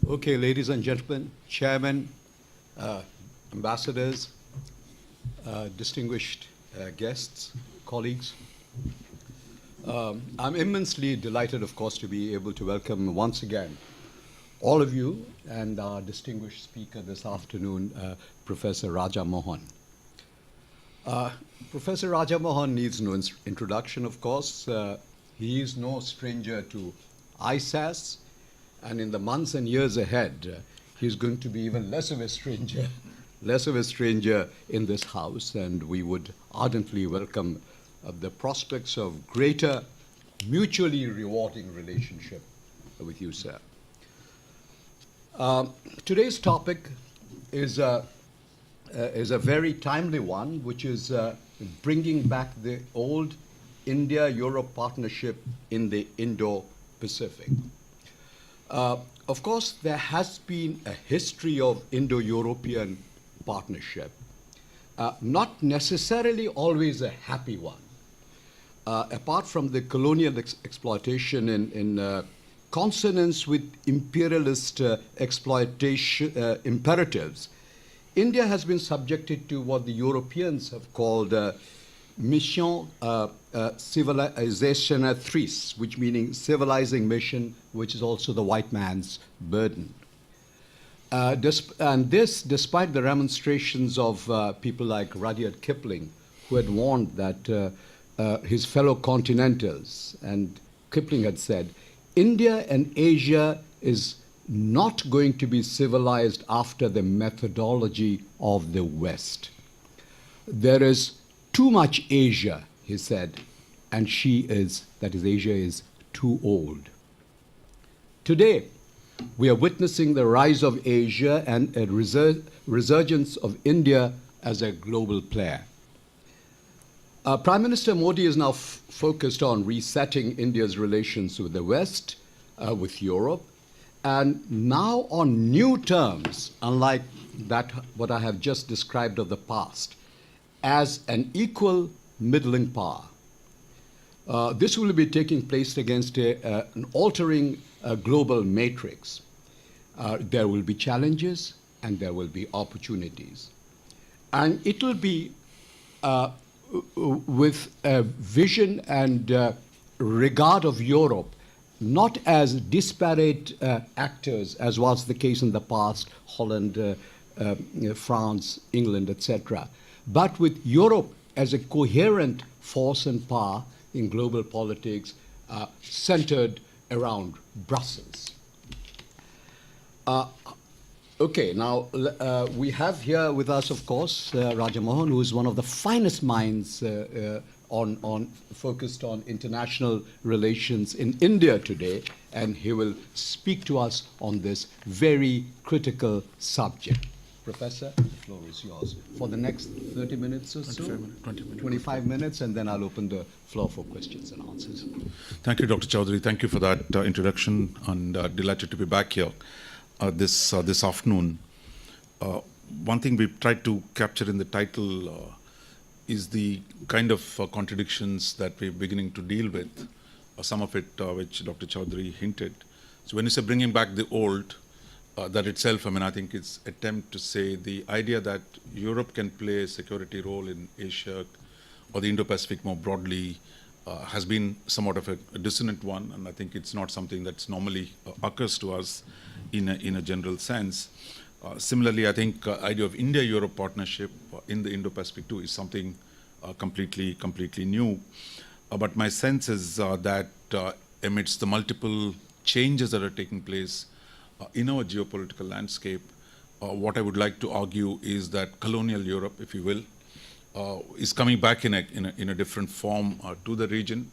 Okay, ladies and gentlemen, chairman, ambassadors, distinguished guests, colleagues. I'm immensely delighted, of course, to be able to welcome once again all of you and our distinguished speaker this afternoon, Professor Raja Mohan. Professor Raja Mohan needs no introduction, of course. He is no stranger to ISAS, and in the months and years ahead, he's going to be even less of a stranger in this house, and we would ardently welcome the prospects of greater mutually rewarding relationship with you, sir. Today's topic is a very timely one, which is bringing back the old India-Europe partnership in the Indo-Pacific. Of course, there has been a history of Indo-European partnership, not necessarily always a happy one. Apart from the colonial exploitation in consonance with imperialist exploitation imperatives, India has been subjected to what the Europeans have called mission civilisationatrice, which meaning civilizing mission, which is also the white man's burden. And this, despite the remonstrations of people like Rudyard Kipling, who had warned that his fellow continentals, and Kipling had said, India and Asia is not going to be civilized after the methodology of the West. There is too much Asia, he said, and that is Asia is too old. Today, we are witnessing the rise of Asia and a resurgence of India as a global player. Prime Minister Modi is now focused on resetting India's relations with the West, with Europe, and now on new terms, unlike that what I have just described of the past, as an equal middling power. This will be taking place against an altering global matrix. There will be challenges and there will be opportunities. And it will be with a vision and regard of Europe, not as disparate actors, as was the case in the past, Holland, France, England, etc., but with Europe as a coherent force and power in global politics centered around Brussels. Okay, now we have here with us, of course, Raja Mohan, who is one of the finest minds focused on international relations in India today, and he will speak to us on this very critical subject. Professor, the floor is yours for the next 30 minutes or so. 25 minutes, and then I'll open the floor for questions and answers. Thank you, Dr. Chowdhury. Thank you for that introduction, and delighted to be back here this afternoon. One thing we've tried to capture in the title is the kind of contradictions that we're beginning to deal with, some of it which Dr. Chowdhury hinted. So when you say bringing back the old, that itself, I think it's attempt to say the idea that Europe can play a security role in Asia or the Indo-Pacific more broadly has been somewhat of a dissonant one, and I think it's not something that's normally occurs to us in a general sense. Similarly, I think idea of India-Europe partnership in the Indo-Pacific too is something completely new. But my sense is that amidst the multiple changes that are taking place in our geopolitical landscape, what I would like to argue is that colonial Europe, if you will, is coming back in a different form to the region.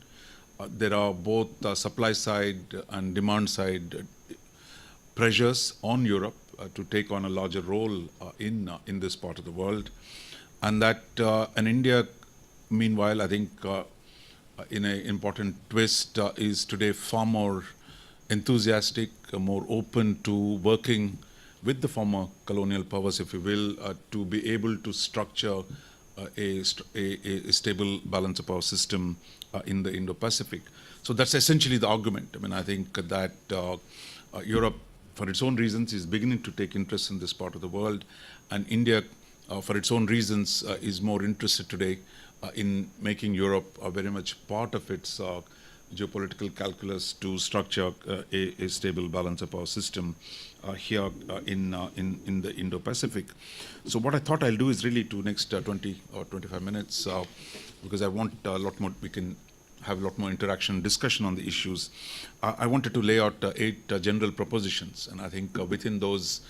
There are both supply side and demand side pressures on Europe to take on a larger role in this part of the world, and that and India, meanwhile, I think in an important twist is today far more enthusiastic, more open to working with the former colonial powers, if you will, to be able to structure a stable balance of power system in the Indo-Pacific. So that's essentially the argument. I think that Europe for its own reasons, is beginning to take interest in this part of the world, and India, for its own reasons, is more interested today in making Europe very much part of its geopolitical calculus to structure a stable balance of power system here in the Indo-Pacific. So what I thought I'll do is really to next 20 or 25 minutes, because I want a lot more, we can have a lot more interaction, discussion on the issues. I wanted to lay out 8 general propositions, and I think within those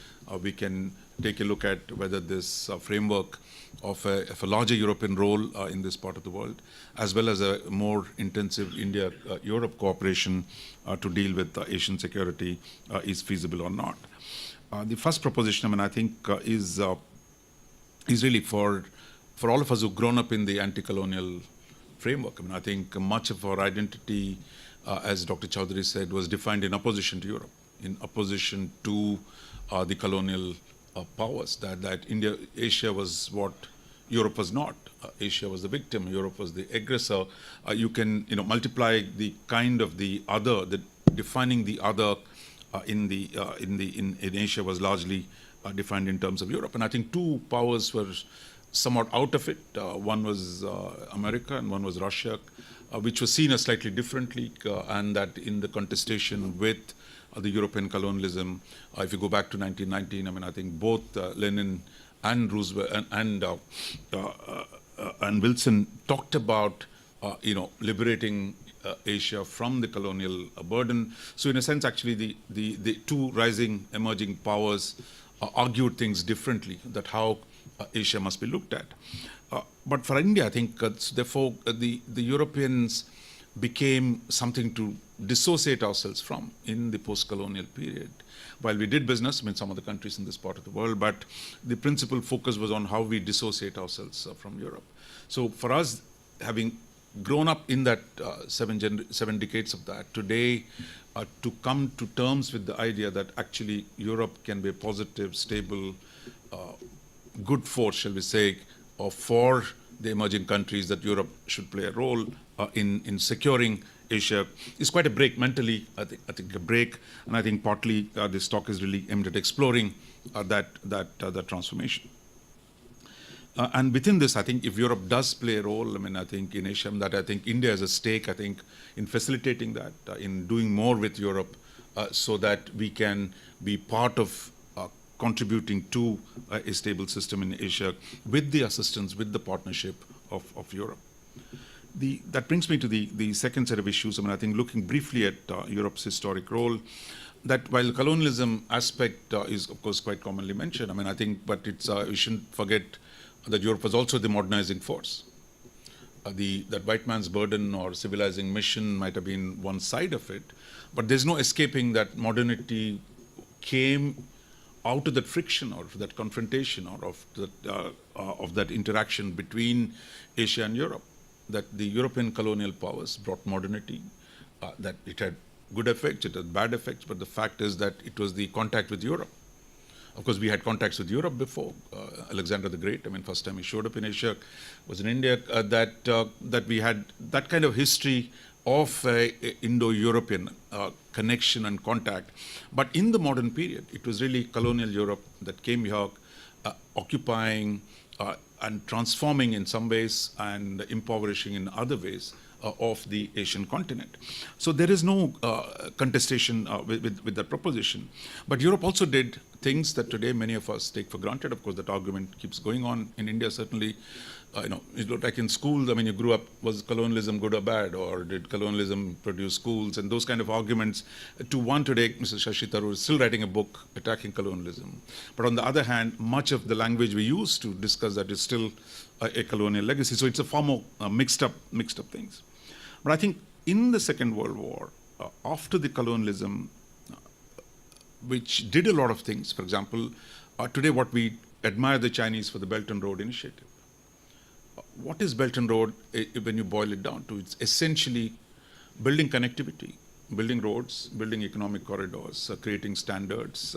we can take a look at whether this framework of a larger European role in this part of the world, as well as a more intensive India-Europe cooperation to deal with Asian security is feasible or not. The first proposition, I mean, I think is really for all of us who've grown up in the anti-colonial framework. I mean, I think much of our identity, as Dr. Chowdhury said, was defined in opposition to Europe, in opposition to the colonial powers, that Asia was what Europe was not. Asia was the victim, Europe was the aggressor. You can multiply the kind of the other, defining the other in Asia was largely defined in terms of Europe. And I think 2 powers were somewhat out of it. One was America and one was Russia, which was seen as slightly differently, and that in the contestation with the European colonialism, if you go back to 1919, I mean, I think both Lenin and Roosevelt and Wilson talked about, liberating Asia from the colonial burden. So in a sense, actually, the 2 rising emerging powers argued things differently, that how Asia must be looked at. But for India, I think, therefore, the Europeans became something to dissociate ourselves from in the post-colonial period. While we did business, I mean, some of the countries in this part of the world, but the principal focus was on how we dissociate ourselves from Europe. So for us, having grown up in that 7 decades of that, today, to come to terms with the idea that actually Europe can be a positive, stable, good force, shall we say, for the emerging countries, that Europe should play a role in securing Asia, is quite a break mentally. I think a break, and I think partly this talk is really aimed at exploring that transformation. And within this, I think if Europe does play a role, I mean, I think in Asia, that I think India has a stake, I think, in facilitating that, in doing more with Europe, so that we can be part of contributing to a stable system in Asia with the assistance, with the partnership of Europe. That brings me to the second set of issues. I mean, I think looking briefly at Europe's historic role, that while the colonialism aspect is, of course, quite commonly mentioned, I mean, I think, but it's we shouldn't forget that Europe was also the modernizing force. That white man's burden or civilizing mission might have been one side of it, but there's no escaping that modernity came out of that friction or that confrontation or of that interaction between Asia and Europe. That the European colonial powers brought modernity, that it had good effects, it had bad effects, but the fact is that it was the contact with Europe. Of course, we had contacts with Europe before. Alexander the Great, I mean, first time he showed up in Asia was in India, that we had that kind of history of Indo-European connection and contact. But in the modern period, it was really colonial Europe that came here, occupying and transforming in some ways and impoverishing in other ways of the Asian continent. So there is no contestation with that proposition. But Europe also did things that today many of us take for granted. Of course, that argument keeps going on in India, certainly. Like in school, I mean, you grew up, was colonialism good or bad, or did colonialism produce schools, and those kind of arguments. To one today, Mr. Shashi Tharoor is still writing a book attacking colonialism. But on the other hand, much of the language we use to discuss that is still a colonial legacy. So it's a far more mixed up things. But I think in the Second World War, after the colonialism, which did a lot of things, for example, today what we admire the Chinese for the Belt and Road Initiative. What is Belt and Road when you boil it down to? It's essentially building connectivity, building roads, building economic corridors, creating standards,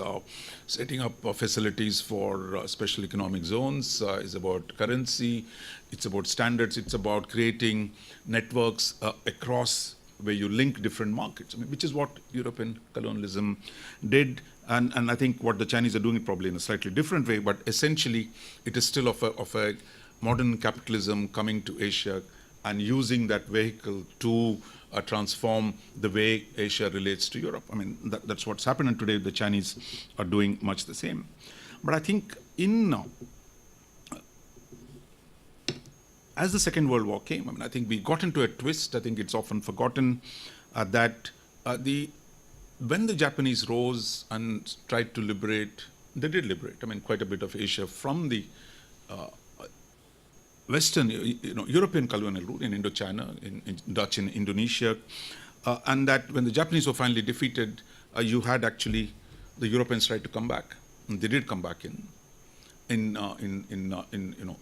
setting up facilities for special economic zones. It's about currency, it's about standards, it's about creating networks across where you link different markets, I mean, which is what European colonialism did. And I think what the Chinese are doing it probably in a slightly different way, but essentially it is still of a modern capitalism coming to Asia and using that vehicle to transform the way Asia relates to Europe. I mean, that's what's happened, and today the Chinese are doing much the same. But I think as the Second World War came, I mean, I think we got into a twist. I think it's often forgotten that when the Japanese rose and tried to liberate, they did liberate, I mean, quite a bit of Asia from the Western, European colonial rule in Indochina, in Dutch in Indonesia, and that when the Japanese were finally defeated, you had actually the Europeans tried to come back, and they did come back in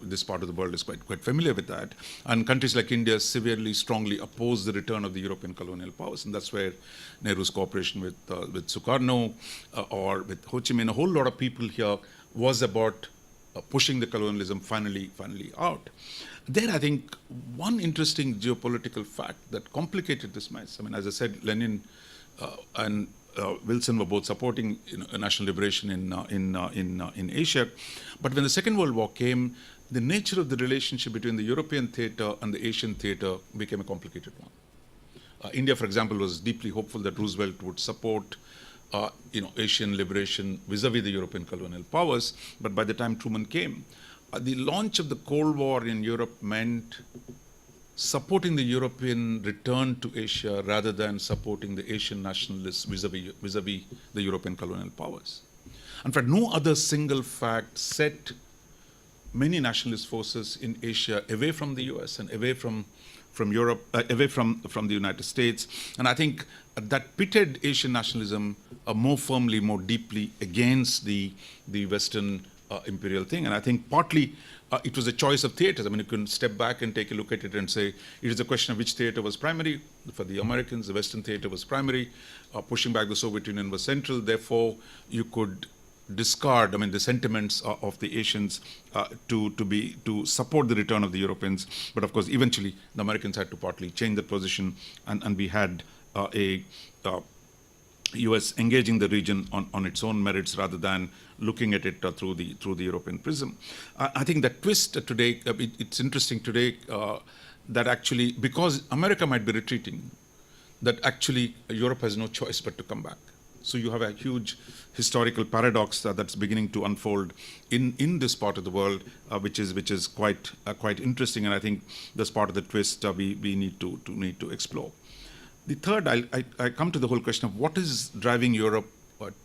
this part of the world is quite familiar with that, and countries like India severely, strongly oppose the return of the European colonial powers, and that's where Nehru's cooperation with Sukarno or with Ho Chi Minh, a whole lot of people here was about pushing the colonialism finally out. There, I think one interesting geopolitical fact that complicated this mess. I mean, as I said, Lenin and Wilson were both supporting national liberation in Asia, but when the Second World War came, the nature of the relationship between the European theater and the Asian theater became a complicated one. India, for example, was deeply hopeful that Roosevelt would support Asian liberation vis-a-vis the European colonial powers, but by the time Truman came, the launch of the Cold War in Europe meant supporting the European return to Asia rather than supporting the Asian nationalists vis-a-vis the European colonial powers. In fact, no other single fact set many nationalist forces in Asia away from the US and away from Europe, away from the United States. And I think that pitted Asian nationalism more firmly, more deeply against the Western imperial thing. And I think partly it was a choice of theaters. I mean, you can step back and take a look at it and say, it is a question of which theater was primary. For the Americans, the Western theater was primary. Pushing back the Soviet Union was central. Therefore, you could discard, I mean, the sentiments of the Asians to support the return of the Europeans. But of course, eventually, the Americans had to partly change their position, and we had a U.S. engaging the region on its own merits rather than looking at it through the European prism. I think that twist today, it's interesting today that actually, because America might be retreating, that actually Europe has no choice but to come back. So you have a huge historical paradox that's beginning to unfold in this part of the world, which is quite interesting, and I think that's part of the twist we need to explore. The third, I come to the whole question of what is driving Europe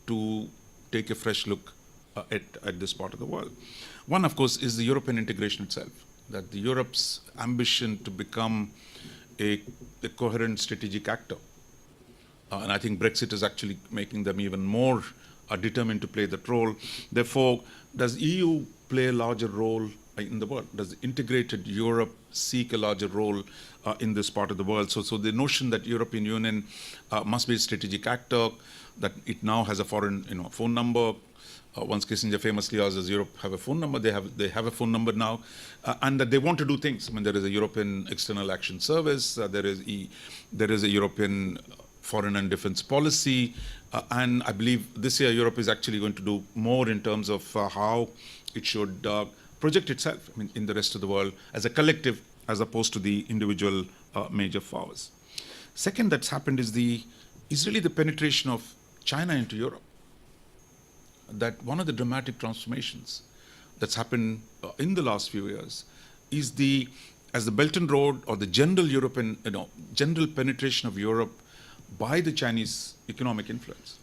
to take a fresh look at this part of the world. One, of course, is the European integration itself, that the Europe's ambition to become a coherent strategic actor. And I think Brexit is actually making them even more determined to play that role. Therefore, does EU play a larger role in the world? Does integrated Europe seek a larger role in this part of the world? So the notion that European Union must be a strategic actor, that it now has a foreign phone number. Once Kissinger famously asked, does Europe have a phone number? They have a phone number now, and that they want to do things. I mean, there is a European External Action Service. There is a European foreign and defense policy, and I believe this year Europe is actually going to do more in terms of how it should project itself, I mean, in the rest of the world as a collective, as opposed to the individual major powers. Second that's happened is really the penetration of China into Europe. That one of the dramatic transformations that's happened in the last few years is as the Belt and Road, or the general European, general penetration of Europe by the Chinese economic influence.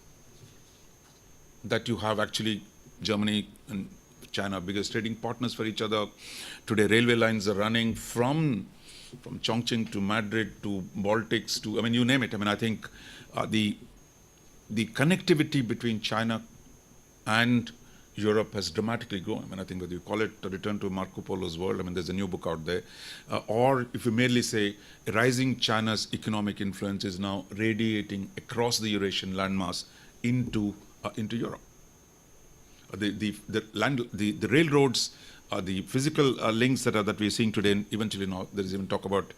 That you have actually Germany and China, biggest trading partners for each other. Today, railway lines are running from Chongqing to Madrid to Baltics to, I mean, you name it. I mean, I think the connectivity between China and Europe has dramatically grown. I mean, I think whether you call it a return to Marco Polo's world, I mean, there's a new book out there, or if you merely say rising China's economic influence is now radiating across the Eurasian landmass into Europe. The railroads, the physical links that we're seeing today, and eventually now there is even talk about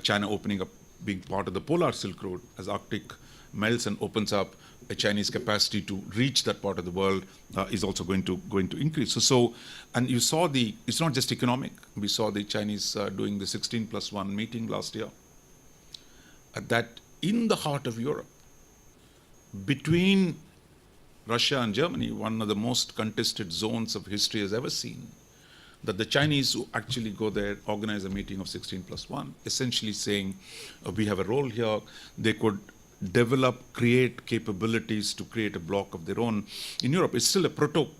China opening up being part of the polar Silk Road, as Arctic melts and opens up, a Chinese capacity to reach that part of the world is also going to increase. And you saw it's not just economic. We saw the Chinese doing the 16+1 meeting last year. That in the heart of Europe, between Russia and Germany, one of the most contested zones of history has ever seen, that the Chinese who actually go there organize a meeting of 16+1, essentially saying we have a role here. They could create capabilities to create a bloc of their own in Europe. It's still a prototype.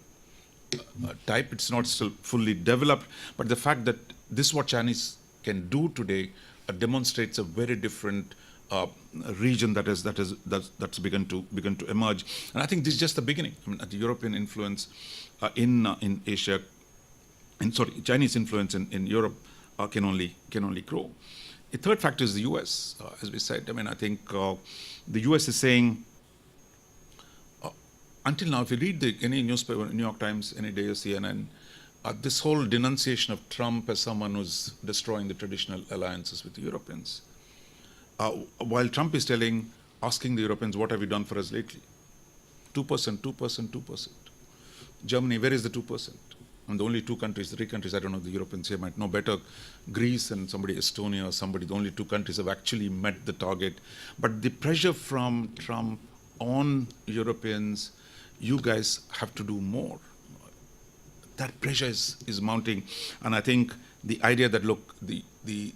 It's not still fully developed, but the fact that this is what Chinese can do today demonstrates a very different region that's begun to emerge. And I think this is just the beginning. I mean, the European influence in Asia, Chinese influence in Europe can only grow. A third factor is the U.S. As we said, I mean, I think the U.S. is saying, until now, if you read any newspaper, New York Times, any day, or CNN, this whole denunciation of Trump as someone who's destroying the traditional alliances with the Europeans, while Trump is asking the Europeans, what have you done for us lately? 2%, 2%, 2%. Germany, where is the 2%? And the only three countries, I don't know, the Europeans here might know better, Greece and Estonia or somebody, the only two countries have actually met the target. But the pressure from Trump on Europeans, you guys have to do more. That pressure is mounting. And I think the idea that, look, the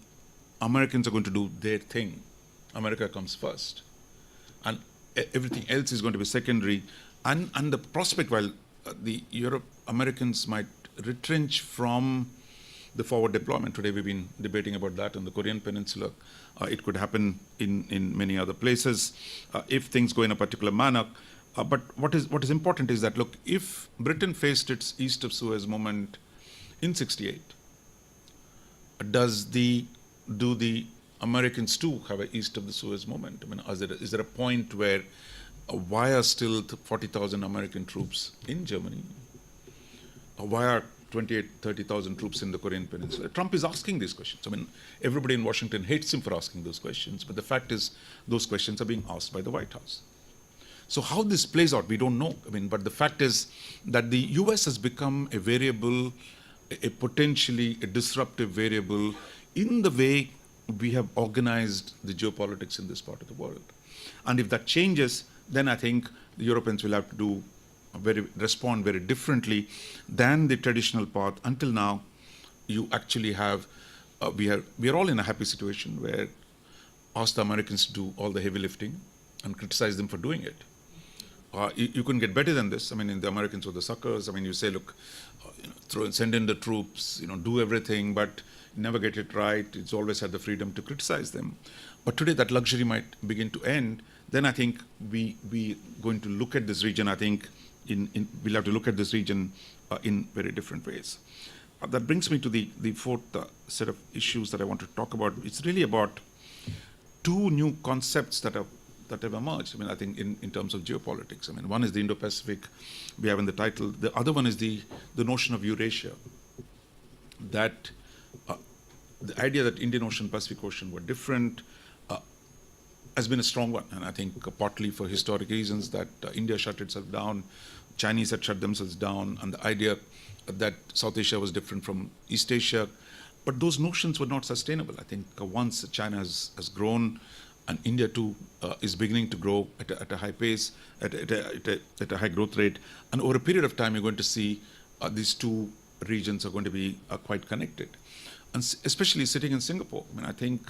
Americans are going to do their thing. America comes first. And everything else is going to be secondary. And the prospect, while the Americans might retrench from the forward deployment. Today we've been debating about that on the Korean Peninsula. It could happen in many other places if things go in a particular manner. But what is important is that, look, if Britain faced its east of Suez moment in '68, do the Americans too have an east of the Suez moment? I mean, is there a point where why are still 40,000 American troops in Germany? Why are 30,000 troops in the Korean Peninsula? Trump is asking these questions. I mean, everybody in Washington hates him for asking those questions, but the fact is those questions are being asked by the White House. So how this plays out, we don't know. I mean, but the fact is that the US has become a variable, potentially a disruptive variable in the way we have organized the geopolitics in this part of the world. And if that changes, then I think the Europeans will have to respond very differently than the traditional path. Until now, you actually have, we are all in a happy situation where ask the Americans to do all the heavy lifting and criticize them for doing it. You couldn't get better than this. I mean, the Americans were the suckers. I mean, you say, look, send in the troops, do everything, but never get it right. It's always had the freedom to criticize them. But today that luxury might begin to end. Then I think we going to look at this region, I think we'll have to look at this region in very different ways. That brings me to the fourth set of issues that I want to talk about. It's really about two new concepts that have emerged. I mean, I think in terms of geopolitics. I mean, one is the Indo-Pacific, we have in the title. The other one is the notion of Eurasia. That the idea that Indian Ocean, Pacific Ocean were different has been a strong one. And I think partly for historic reasons that India shut itself down, Chinese had shut themselves down, and the idea that South Asia was different from East Asia. But those notions were not sustainable. I think once China has grown, and India too is beginning to grow at a high pace, at a high growth rate, and over a period of time you're going to see these two regions are going to be quite connected. And especially sitting in Singapore, I mean, I think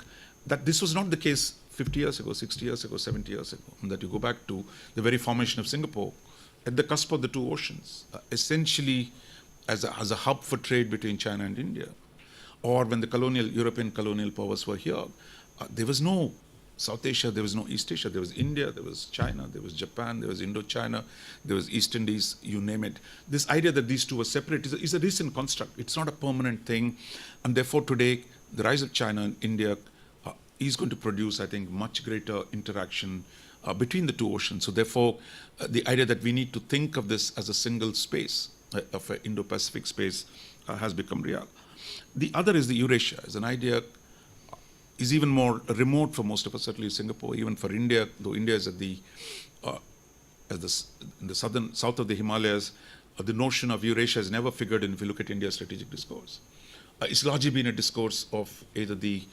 that this was not the case 50 years ago, 60 years ago, 70 years ago, and that you go back to the very formation of Singapore at the cusp of the two oceans, essentially as a hub for trade between China and India. Or when the European colonial powers were here, there was no South Asia, there was no East Asia. There was India, there was China, there was Japan, there was Indochina, there was East Indies, you name it. This idea that these two were separate is a recent construct. It's not a permanent thing. And therefore today, the rise of China and India is going to produce, I think, much greater interaction between the two oceans. So therefore, the idea that we need to think of this as a single space, of an Indo-Pacific space, has become real. The other is the Eurasia, as an idea. is even more remote for most of us, certainly Singapore, even for India, though India is at the, in the south of the Himalayas, the notion of Eurasia has never figured in if you look at India's strategic discourse. It's largely been a discourse of either the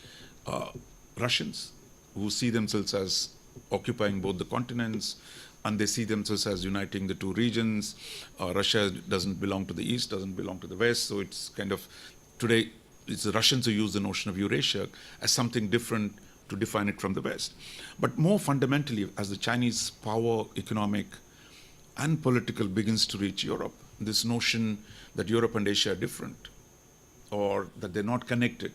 Russians, who see themselves as occupying both the continents, and they see themselves as uniting the two regions. Russia doesn't belong to the East, doesn't belong to the West, so it's kind of, today, it's the Russians who use the notion of Eurasia as something different to define it from the West. But more fundamentally, as the Chinese power, economic, and political begins to reach Europe, this notion that Europe and Asia are different, or that they're not connected,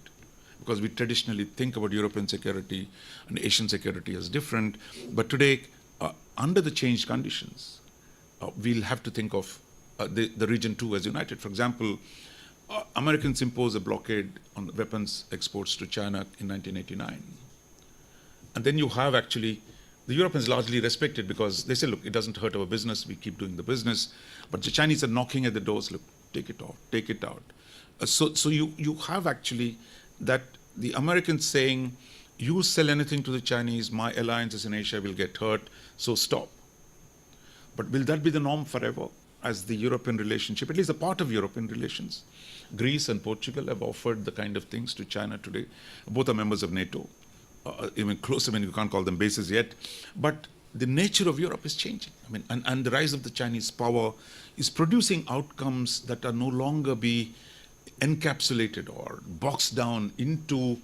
because we traditionally think about European security and Asian security as different. But today, under the changed conditions, we'll have to think of the region too as united. For example, Americans imposed a blockade on weapons exports to China in 1989. And then you have actually, the Europeans largely respected because they say, look, it doesn't hurt our business, we keep doing the business. But the Chinese are knocking at the doors, look, take it off, take it out. So you have actually that the Americans saying, you sell anything to the Chinese, my alliances in Asia will get hurt, so stop. But will that be the norm forever as the European relationship, at least a part of European relations? Greece and Portugal have offered the kind of things to China today. Both are members of NATO, even close, I mean, you can't call them bases yet. But the nature of Europe is changing. I mean, and the rise of the Chinese power is producing outcomes that are no longer be encapsulated or boxed down into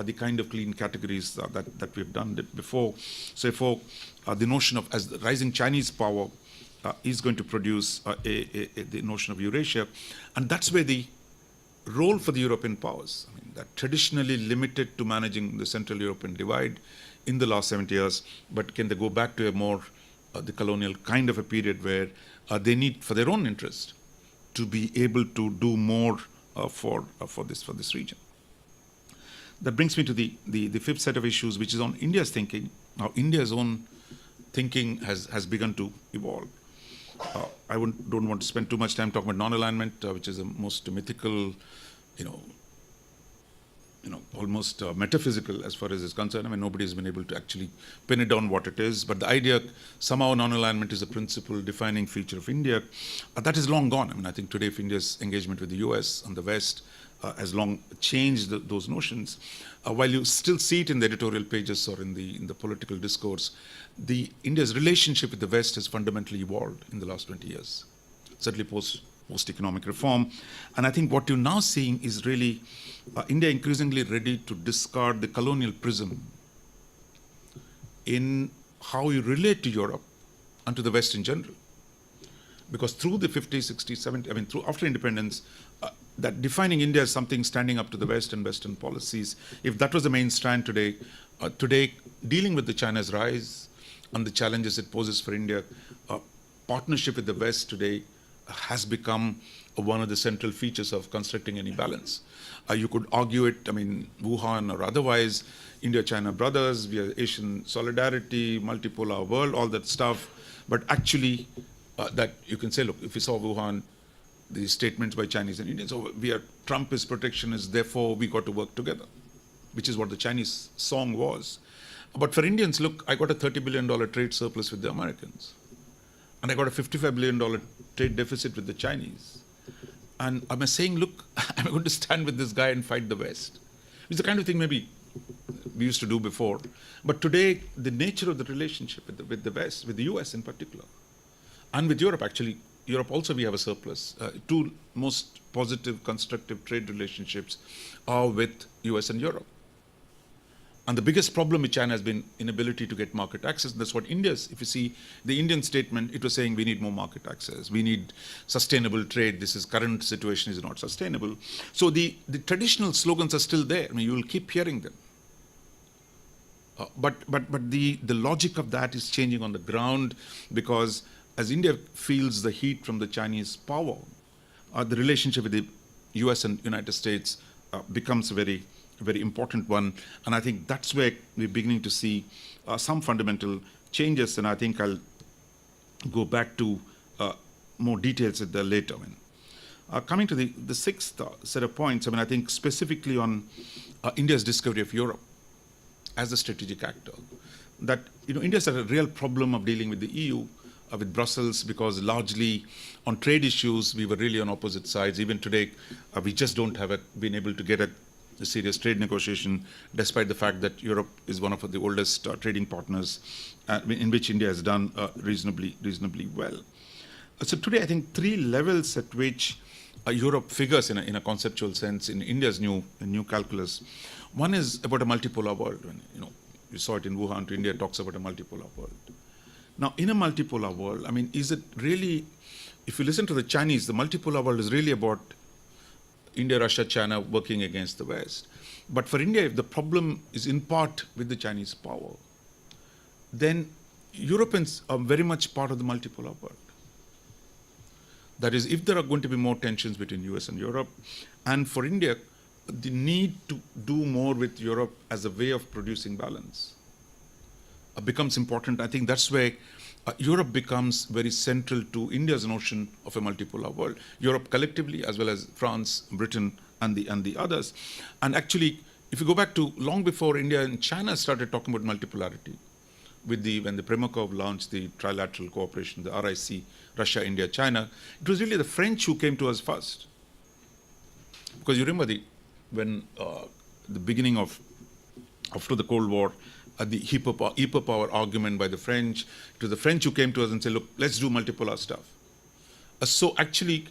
the kind of clean categories that we've done before. So for the notion of, as the rising Chinese power is going to produce the notion of Eurasia, and that's where the role for the European powers, I mean, that traditionally limited to managing the Central European divide in the last 70 years, but can they go back to a more the colonial kind of a period where they need, for their own interest, to be able to do more for this region. That brings me to the fifth set of issues, which is on India's thinking. Now, India's own thinking has begun to evolve. I don't want to spend too much time talking about non-alignment, which is the most mythical, almost metaphysical as far as it's concerned. I mean, nobody's been able to actually pin it down what it is. But the idea somehow non-alignment is a principal defining feature of India, that is long gone. I mean, I think today if India's engagement with the US and the West has long changed those notions. While you still see it in the editorial pages or in the political discourse, India's relationship with the West has fundamentally evolved in the last 20 years, certainly post-economic reform. And I think what you're now seeing is really India increasingly ready to discard the colonial prism in how you relate to Europe and to the West in general. Because through the 50s, 60s, 70s, I mean, after independence, that defining India as something standing up to the West and Western policies, if that was the main strand today, dealing with the China's rise and the challenges it poses for India, partnership with the West today has become one of the central features of constructing any balance. You could argue it, I mean, Wuhan or otherwise, India-China brothers, we are Asian solidarity, multipolar world, all that stuff. But actually, that you can say, look, if you saw Wuhan, the statements by Chinese and Indians, so Trump is protectionist, therefore we got to work together, which is what the Chinese song was. But for Indians, look, I got a $30 billion trade surplus with the Americans. And I got a $55 billion trade deficit with the Chinese. And I'm saying, look, I'm going to stand with this guy and fight the West. It's the kind of thing maybe we used to do before. But today, the nature of the relationship with the West, with the US in particular, and with Europe, actually, Europe also we have a surplus. Two most positive, constructive trade relationships are with US and Europe. And the biggest problem with China has been inability to get market access. And that's what India's, if you see the Indian statement, it was saying we need more market access. We need sustainable trade. Current situation is not sustainable. So the traditional slogans are still there. I mean, you will keep hearing them. But the logic of that is changing on the ground, because as India feels the heat from the Chinese power, the relationship with the US and United States becomes a very important one. And I think that's where we're beginning to see some fundamental changes. And I think I'll go back to more details at the later. Coming to the sixth set of points, I think specifically on India's discovery of Europe. as a strategic actor. That India's had a real problem of dealing with the EU, with Brussels, because largely on trade issues we were really on opposite sides. Even today, we just don't have been able to get a serious trade negotiation, despite the fact that Europe is one of the oldest trading partners, in which India has done reasonably well. So today, I think three levels at which Europe figures in a conceptual sense in India's new calculus. One is about a multipolar world. When, you saw it in Wuhan. India talks about a multipolar world. Now, in a multipolar world, I mean, is it really? If you listen to the Chinese, the multipolar world is really about India, Russia, China working against the West. But for India, if the problem is in part with the Chinese power, then Europeans are very much part of the multipolar world. That is, if there are going to be more tensions between US and Europe, and for India, the need to do more with Europe as a way of producing balance becomes important. I think that's where Europe becomes very central to India's notion of a multipolar world. Europe collectively, as well as France, Britain, and the others. And actually, if you go back to long before India and China started talking about multipolarity, when the Primakov launched the trilateral cooperation, the RIC, Russia, India, China, it was really the French who came to us first. Because you remember when the beginning of after the Cold War, the hyperpower argument by the French, it was the French who came to us and said, look, let's do multipolar stuff. So actually,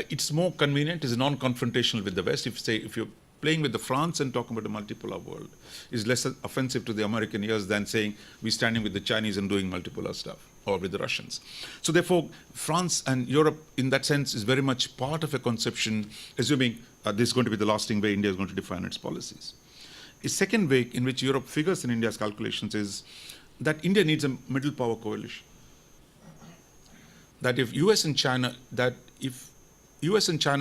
it's more convenient, it's non-confrontational with the West. If you're playing with the France and talking about a multipolar world, is less offensive to the American ears than saying we're standing with the Chinese and doing multipolar stuff, or with the Russians. So therefore, France and Europe, in that sense, is very much part of a conception, assuming this is going to be the lasting way India is going to define its policies. A second way in which Europe figures in India's calculations is that India needs a middle power coalition. That if US and China are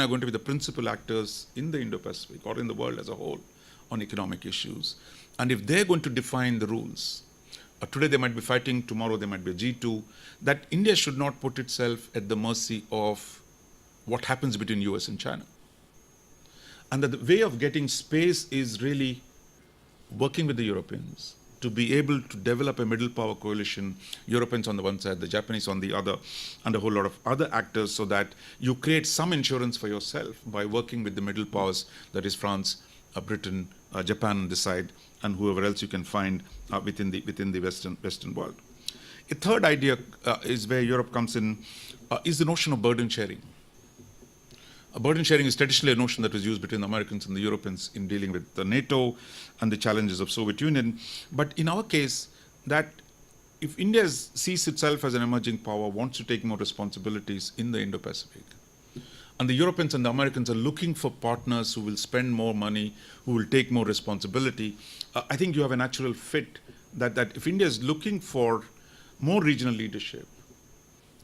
going to be the principal actors in the Indo-Pacific or in the world as a whole on economic issues, and if they're going to define the rules, today they might be fighting, tomorrow they might be a G2, that India should not put itself at the mercy of what happens between US and China. And that the way of getting space is really working with the Europeans to be able to develop a middle power coalition, Europeans on the one side, the Japanese on the other, and a whole lot of other actors, so that you create some insurance for yourself by working with the middle powers, that is France, Britain, Japan on this side, and whoever else you can find within the Western world. A third idea is where Europe comes in, is the notion of burden sharing. Burden sharing is traditionally a notion that was used between the Americans and the Europeans in dealing with the NATO and the challenges of Soviet Union. But in our case, that if India sees itself as an emerging power, wants to take more responsibilities in the Indo-Pacific, and the Europeans and the Americans are looking for partners who will spend more money, who will take more responsibility, I think you have a natural fit that if India is looking for more regional leadership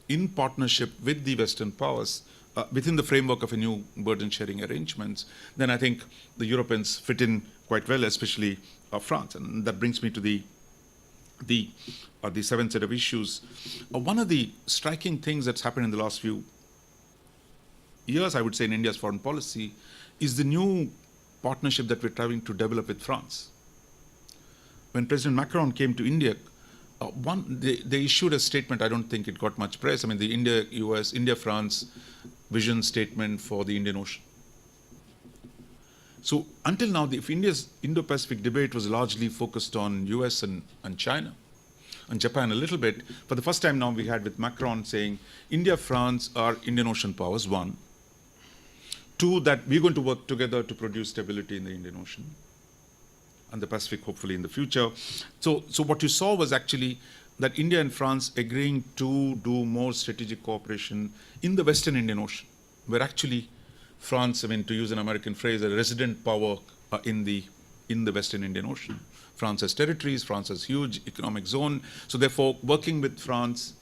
in partnership with the Western powers, within the framework of a new burden-sharing arrangements, then I think the Europeans fit in quite well, especially France. And that brings me to the seventh set of issues. One of the striking things that's happened in the last few years, I would say, in India's foreign policy, is the new partnership that we're trying to develop with France. When President Macron came to India, they issued a statement. I don't think it got much press. I mean, the India-US, India-France vision statement for the Indian Ocean. So until now, if India's Indo-Pacific debate was largely focused on US and China, and Japan a little bit, for the first time now we had with Macron saying, India, France are Indian Ocean powers, one. Two, that we're going to work together to produce stability in the Indian Ocean and the Pacific, hopefully in the future. So what you saw was actually that India and France agreeing to do more strategic cooperation in the Western Indian Ocean, where actually France, I mean, to use an American phrase, a resident power in the Western Indian Ocean. France has territories, France has huge economic zone. So therefore, working with France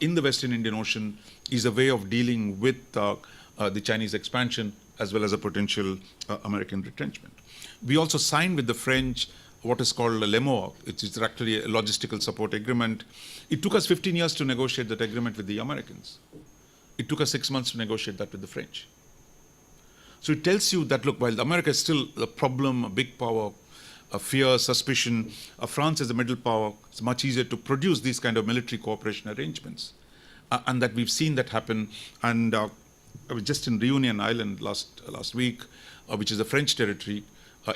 in the Western Indian Ocean is a way of dealing with the Chinese expansion as well as a potential American retrenchment. We also signed with the French what is called a LEMOA. It's actually a logistical support agreement. It took us 15 years to negotiate that agreement with the Americans. It took us 6 months to negotiate that with the French. So it tells you that, look, while America is still a problem, a big power, fear, suspicion. France as a middle power, it's much easier to produce these kind of military cooperation arrangements. And that we've seen that happen. And I was just in Reunion Island last week, which is a French territory,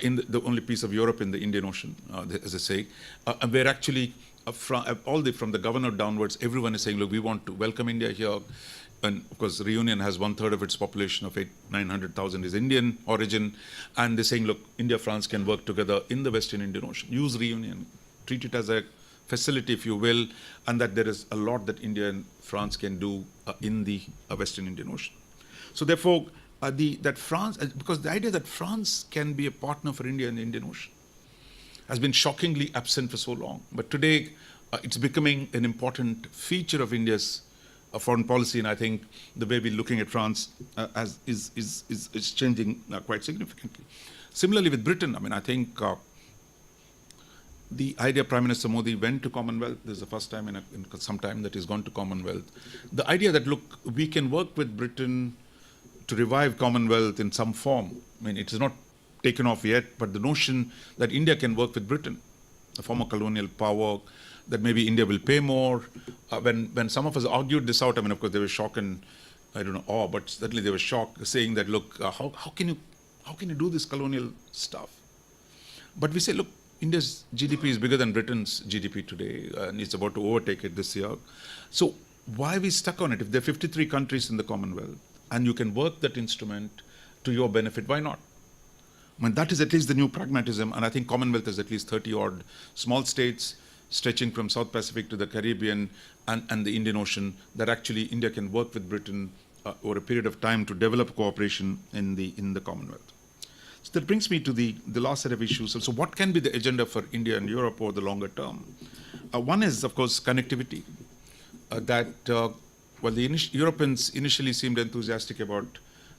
in the only piece of Europe in the Indian Ocean, as I say, and where actually from the governor downwards, everyone is saying, look, we want to welcome India here. And of course, Reunion has 1/3 of its population of 900,000 is Indian origin. And they're saying, look, India, France can work together in the Western Indian Ocean. Use Reunion, treat it as a facility, if you will, and that there is a lot that India and France can do in the Western Indian Ocean. So therefore, because the idea that France can be a partner for India in the Indian Ocean has been shockingly absent for so long. But today, it's becoming an important feature of India's foreign policy, and I think the way we're looking at France is changing quite significantly. Similarly with Britain, I mean, I think the idea Prime Minister Modi went to Commonwealth, this is the first time in some time that he's gone to Commonwealth. The idea that, look, we can work with Britain to revive Commonwealth in some form. I mean, it is not taken off yet, but the notion that India can work with Britain, a former colonial power, that maybe India will pay more. When some of us argued this out, I mean, of course, they were shocked and, I don't know, awe, but certainly they were shocked, saying that, look, how can you do this colonial stuff? But we say, look, India's GDP is bigger than Britain's GDP today, and it's about to overtake it this year. So why are we stuck on it? If there are 53 countries in the Commonwealth, and you can work that instrument to your benefit, why not? I mean, that is at least the new pragmatism, and I think Commonwealth has at least 30-odd small states stretching from South Pacific to the Caribbean and the Indian Ocean, that actually India can work with Britain over a period of time to develop cooperation in the Commonwealth. So that brings me to the last set of issues. So what can be the agenda for India and Europe over the longer term? One is, of course, connectivity. While the Europeans initially seemed enthusiastic about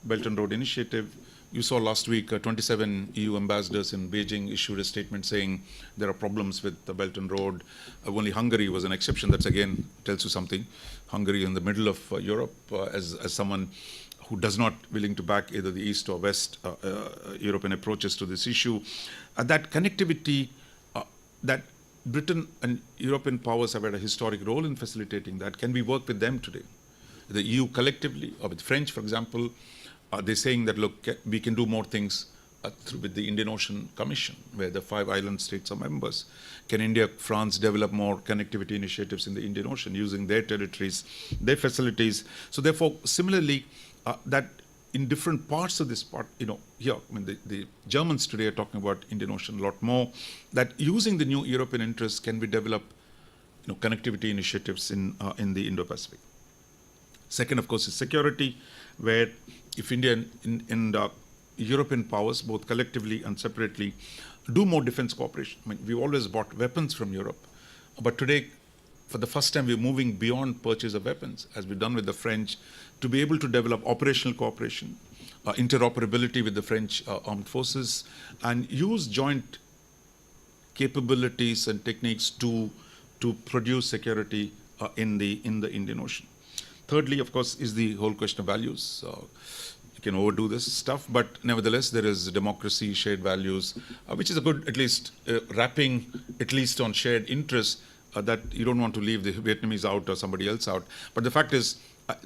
Belt and Road Initiative, you saw last week 27 EU ambassadors in Beijing issued a statement saying there are problems with the Belt and Road. Only Hungary was an exception. That's again tells you something. Hungary in the middle of Europe as someone who does not willing to back either the East or West European approaches to this issue. That connectivity, that Britain and European powers have had a historic role in facilitating that. Can we work with them today? The EU collectively, or with French, for example, they're saying that, look, we can do more things with the Indian Ocean Commission, where the 5 island states are members. Can India, France develop more connectivity initiatives in the Indian Ocean using their territories, their facilities? So therefore, similarly, that in different parts of this part, here, I mean, the Germans today are talking about Indian Ocean a lot more, that using the new European interests, can we develop connectivity initiatives in the Indo-Pacific? Second, of course, is security, where if India and European powers, both collectively and separately, do more defense cooperation. I mean, we've always bought weapons from Europe, but today, for the first time, we're moving beyond purchase of weapons, as we've done with the French, to be able to develop operational cooperation, interoperability with the French armed forces, and use joint capabilities and techniques to produce security in the Indian Ocean. Thirdly, of course, is the whole question of values. You can overdo this stuff, but nevertheless, there is democracy, shared values, which is a good, at least, wrapping, at least on shared interests, that you don't want to leave the Vietnamese out or somebody else out. But the fact is,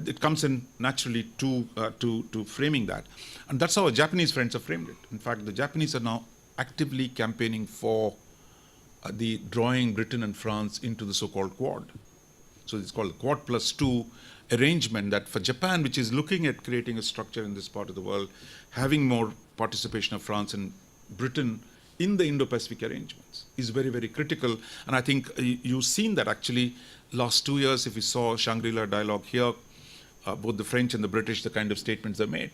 it comes in naturally to framing that. And that's how our Japanese friends have framed it. In fact, the Japanese are now actively campaigning for the drawing Britain and France into the so-called Quad. So it's called Quad plus 2 arrangement, that for Japan, which is looking at creating a structure in this part of the world, having more participation of France and Britain in the Indo-Pacific arrangements is very, very critical. And I think you've seen that actually last 2 years, if you saw Shangri-La dialogue here, both the French and the British, the kind of statements they made.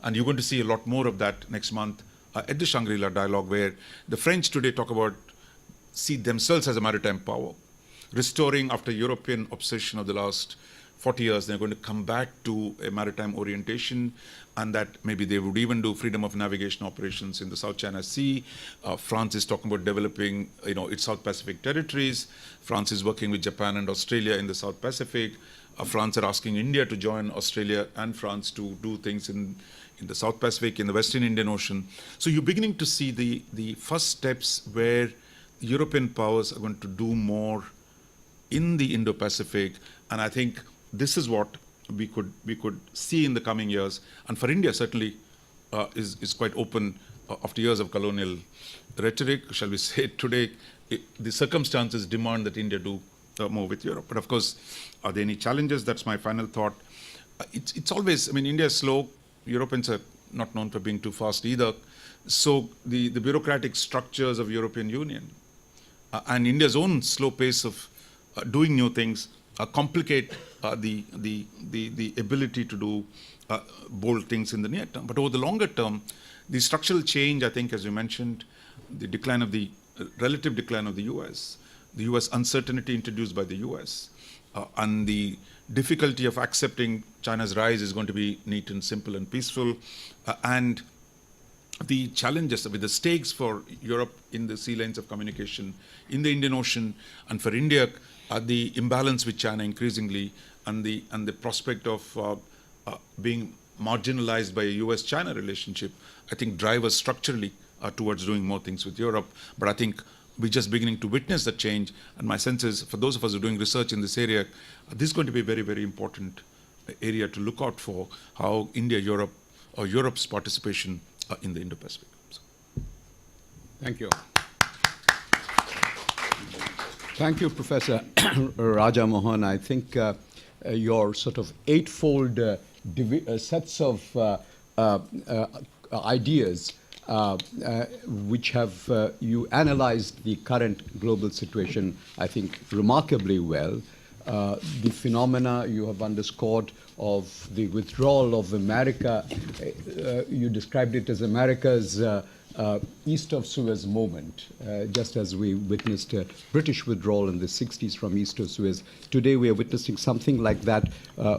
And you're going to see a lot more of that next month at the Shangri-La dialogue, where the French today talk about, see themselves as a maritime power, restoring after European obsession of the last 40 years, they're going to come back to a maritime orientation, and that maybe they would even do freedom of navigation operations in the South China Sea. France is talking about developing, its South Pacific territories. France is working with Japan and Australia in the South Pacific. France are asking India to join Australia and France to do things in the South Pacific, in the Western Indian Ocean. So you're beginning to see the first steps where European powers are going to do more in the Indo-Pacific, and I think this is what we could see in the coming years. And for India, certainly is quite open after years of colonial rhetoric, shall we say. Today, the circumstances demand that India do more with Europe. But of course, are there any challenges? That's my final thought. It's always, I mean, India is slow. Europeans are not known for being too fast either. So the bureaucratic structures of European Union and India's own slow pace of doing new things complicate the ability to do bold things in the near term. But over the longer term, the structural change, I think, as you mentioned, the decline of the relative decline of the US uncertainty introduced by the US, and the difficulty of accepting China's rise is going to be neat and simple and peaceful, and the challenges with the stakes for Europe in the sea lanes of communication in the Indian Ocean, and for India, the imbalance with China increasingly, and the prospect of being marginalized by a US-China relationship, I think drive us structurally towards doing more things with Europe. But I think we're just beginning to witness that change. And my sense is, for those of us who are doing research in this area, this is going to be a very, very important area to look out for, how India-Europe, or Europe's participation in the Indo-Pacific. So. Thank you. Thank you, Professor Raja Mohan. I think your sort of eightfold sets of ideas which have you analyzed the current global situation, I think, remarkably well. The phenomena you have underscored of the withdrawal of America, you described it as America's east of Suez moment, just as we witnessed a British withdrawal in the 60s from east of Suez. Today we are witnessing something like that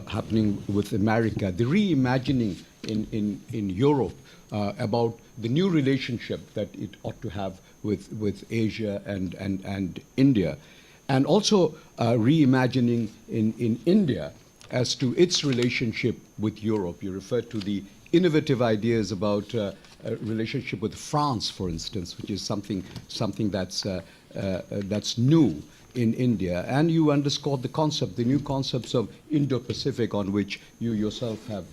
happening with America. The reimagining in Europe about the new relationship that it ought to have with Asia and India. And also reimagining in India as to its relationship with Europe. You referred to the innovative ideas about a relationship with France, for instance, which is something that's new in India. And you underscored the new concepts of Indo-Pacific, on which you yourself have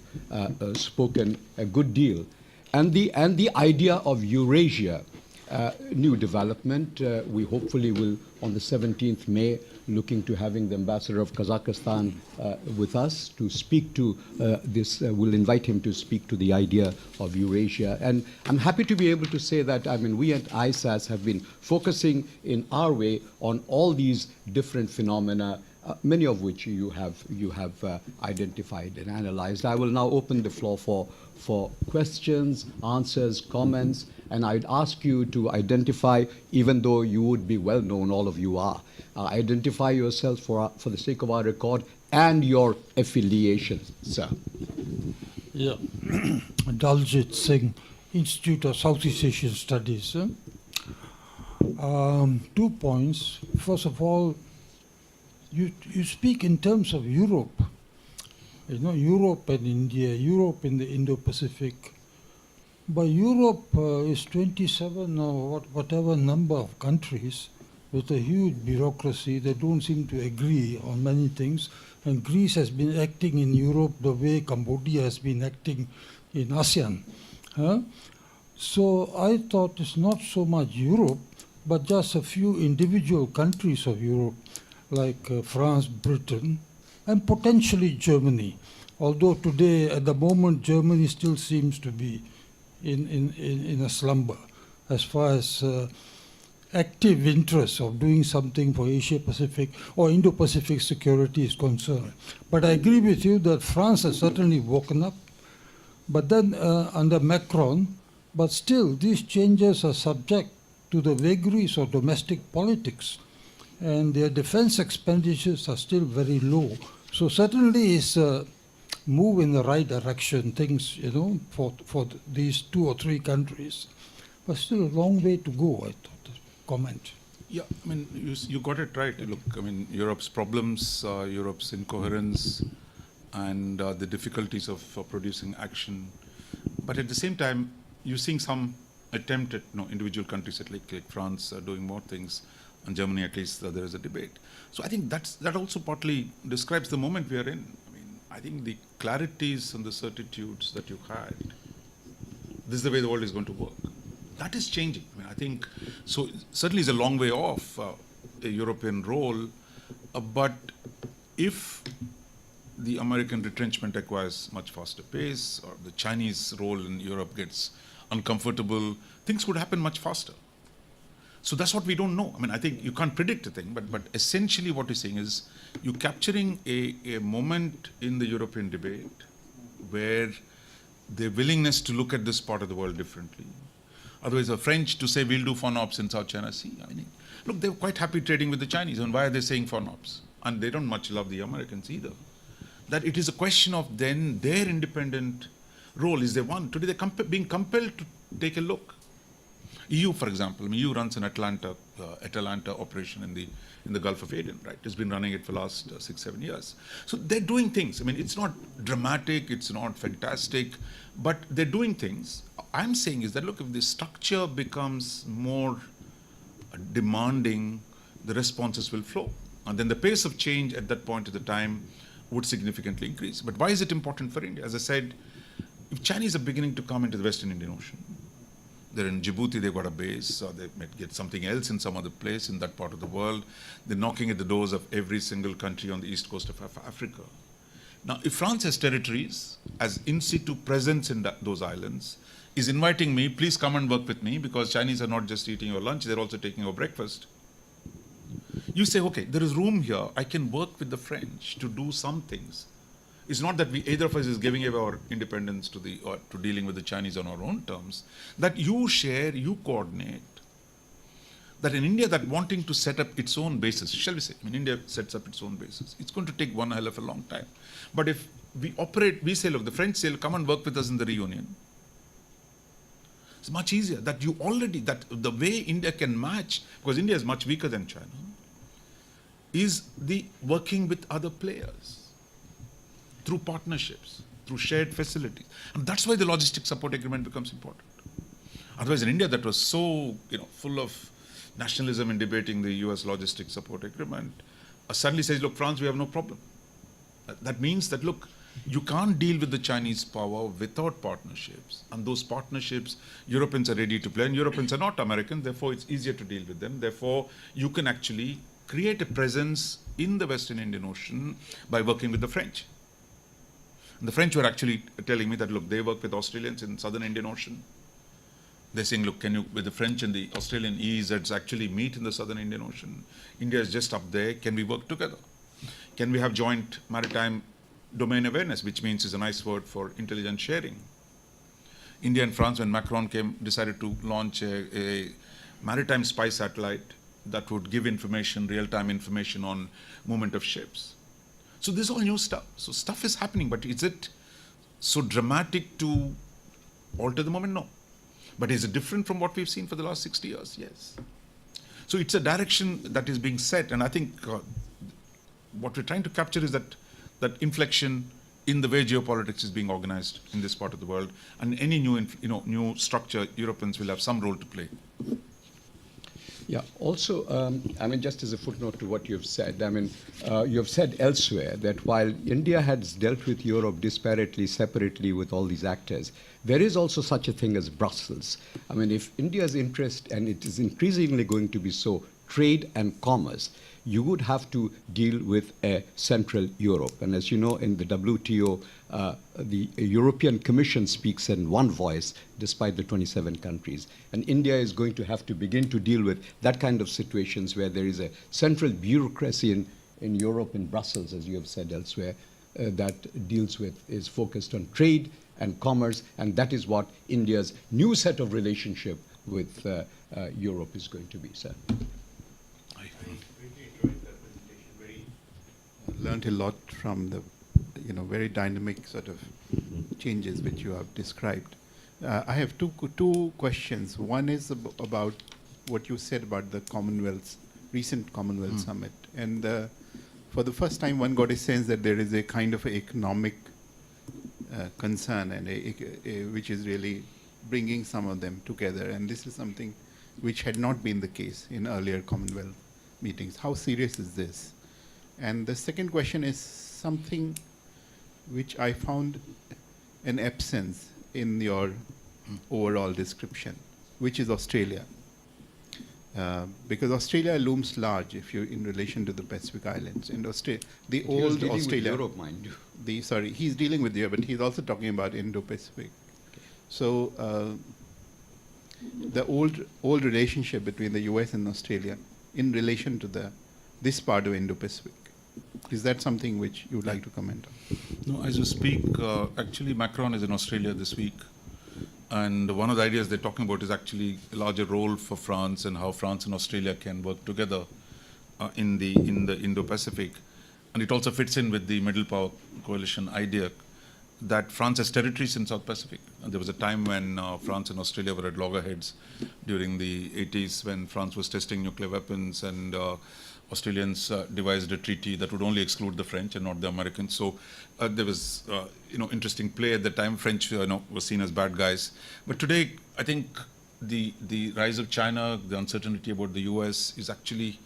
spoken a good deal. And the idea of Eurasia, new development. We hopefully will, on the 17th May, looking to having the ambassador of Kazakhstan with us to speak to this. We'll invite him to speak to the idea of Eurasia. And I'm happy to be able to say that, I mean, we at ISAS have been focusing in our way on all these different phenomena, many of which you have identified and analyzed. I will now open the floor for questions, answers, comments, and I'd ask you to identify, even though you would be well known, all of you are, identify yourselves for the sake of our record and your affiliation, sir. Yeah, Daljit Singh, Institute of Southeast Asian Studies. 2 points. First of all, you speak in terms of Europe. You know, Europe and India, Europe in the Indo-Pacific. But Europe is 27 or whatever number of countries with a huge bureaucracy that don't seem to agree on many things. And Greece has been acting in Europe the way Cambodia has been acting in ASEAN. So I thought it's not so much Europe, but just a few individual countries of Europe, like France, Britain, and potentially Germany. Although today, at the moment, Germany still seems to be in a slumber as far as active interest of doing something for Asia-Pacific or Indo-Pacific security is concerned. But I agree with you that France has certainly woken up, but then under Macron, but still these changes are subject to the vagaries of domestic politics, and their defense expenditures are still very low. So certainly it's a move in the right direction, things, you know, for these 2 or 3 countries. But still a long way to go, I thought. Comment. Yeah, I mean, you got it right. Look, I mean, Europe's problems, Europe's incoherence, and the difficulties of producing action. But at the same time, you're seeing some attempt at individual countries like France doing more things, and Germany at least there is a debate. So I think that also partly describes the moment we are in. I mean, I think the clarities and the certitudes that you had, this is the way the world is going to work. That is changing. I mean, I think, so certainly is a long way off a European role, but if the American retrenchment acquires much faster pace, or the Chinese role in Europe gets uncomfortable, things could happen much faster. So that's what we don't know. I mean, I think you can't predict a thing, but essentially what you're saying is you're capturing a moment in the European debate where their willingness to look at this part of the world differently. Otherwise, the French to say we'll do FONOPS in South China Sea. I mean, look, they're quite happy trading with the Chinese, and why are they saying FONOPS? And they don't much love the Americans either. That it is a question of then their independent role. Is there one? Today they're being compelled to take a look. EU, for example, I mean, EU runs an Atalanta operation in the Gulf of Aden, right? It's been running it for the last 6-7 years. So they're doing things. I mean, it's not dramatic, it's not fantastic, but they're doing things. I'm saying is that, look, if the structure becomes more demanding, the responses will flow. And then the pace of change at that point of the time would significantly increase. But why is it important for India? As I said, if Chinese are beginning to come into the Western Indian Ocean, they're in Djibouti, they've got a base, or they might get something else in some other place in that part of the world. They're knocking at the doors of every single country on the east coast of Africa. Now, if France has territories, as in situ presence in those islands, is inviting me, please come and work with me, because Chinese are not just eating your lunch, they're also taking your breakfast. You say, okay, there is room here, I can work with the French to do some things. It's not that either of us is giving away our independence to dealing with the Chinese on our own terms, that you share, you coordinate. That in India, that wanting to set up its own bases, shall we say, I mean, India sets up its own bases. It's going to take one hell of a long time. But if we operate, we say, look, the French say, come and work with us in the reunion. It's much easier that you already, that the way India can match, because India is much weaker than China, is the working with other players through partnerships, through shared facilities. And that's why the logistic support agreement becomes important. Otherwise, in India, that was so full of nationalism in debating the US logistic support agreement, suddenly says, look, France, we have no problem. That means that, look, you can't deal with the Chinese power without partnerships. And those partnerships, Europeans are ready to play. And Europeans are not Americans, therefore it's easier to deal with them. Therefore, you can actually create a presence in the Western Indian Ocean by working with the French. And the French were actually telling me that, look, they work with Australians in Southern Indian Ocean. They're saying, look, can you, with the French and the Australian EEZs actually meet in the Southern Indian Ocean? India is just up there. Can we work together? Can we have joint maritime domain awareness, which means is a nice word for intelligence sharing? India and France, when Macron came, decided to launch a maritime spy satellite that would give information, real-time information on movement of ships. So this is all new stuff. So stuff is happening, but is it so dramatic to alter the moment? No. But is it different from what we've seen for the last 60 years? Yes. So it's a direction that is being set, and I think what we're trying to capture is that inflection in the way geopolitics is being organized in this part of the world, and any new structure, Europeans will have some role to play. Yeah. Also, I mean, just as a footnote to what you've said, I mean, you've said elsewhere that while India has dealt with Europe disparately, separately with all these actors, there is also such a thing as Brussels. I mean, if India's interest, and it is increasingly going to be so, trade and commerce, you would have to deal with a Central Europe. And as you know, in the WTO, the European Commission speaks in one voice, despite the 27 countries. And India is going to have to begin to deal with that kind of situations where there is a central bureaucracy in Europe, in Brussels, as you have said elsewhere, that is focused on trade and commerce. And that is what India's new set of relationship with Europe is going to be, sir. Learned a lot from the very dynamic sort of changes which you have described. I have two questions. One is about what you said about the recent Commonwealth summit. And for the first time, one got a sense that there is a kind of economic concern, and which is really bringing some of them together. And this is something which had not been the case in earlier Commonwealth meetings. How serious is this? And the second question is something which I found an absence in your overall description, which is Australia. Because Australia looms large if you in relation to the Pacific Islands. And the old dealing Australia, with Europe, mind you. he's dealing with Europe, but he's also talking about Indo-Pacific. So the old relationship between the US and Australia in relation to this part of Indo-Pacific, is that something which you would like to comment on? No, as you speak, actually Macron is in Australia this week. And one of the ideas they're talking about is actually a larger role for France and how France and Australia can work together in the Indo-Pacific. And it also fits in with the Middle Power Coalition idea that France has territories in South Pacific. And there was a time when France and Australia were at loggerheads during the 80s when France was testing nuclear weapons, and Australians devised a treaty that would only exclude the French and not the Americans. So there was, interesting play at the time. French, were seen as bad guys. But today, I think the rise of China, the uncertainty about the US is actually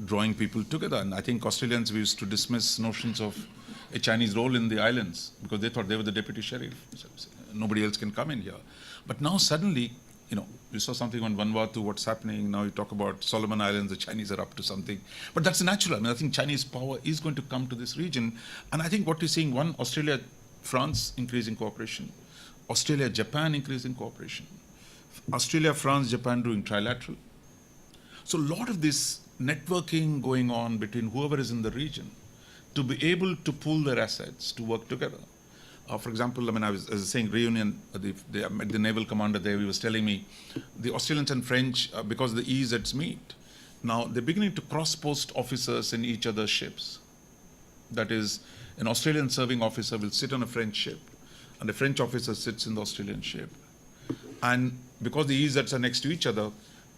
drawing people together. And I think Australians used to dismiss notions of a Chinese role in the islands because they thought they were the deputy sheriff. So nobody else can come in here. But now suddenly, you saw something on Vanuatu, what's happening. Now you talk about Solomon Islands, the Chinese are up to something. But that's natural. I think Chinese power is going to come to this region. And I think what you're seeing, one, Australia, France increasing cooperation. Australia, Japan increasing cooperation. Australia, France, Japan doing trilateral. So a lot of this networking going on between whoever is in the region to be able to pool their assets to work together. For example, I was saying reunion, the naval commander there, he was telling me, the Australians and French, because the EEZs meet, now they're beginning to cross-post officers in each other's ships. That is, an Australian serving officer will sit on a French ship, and a French officer sits in the Australian ship. And because the EEZs are next to each other,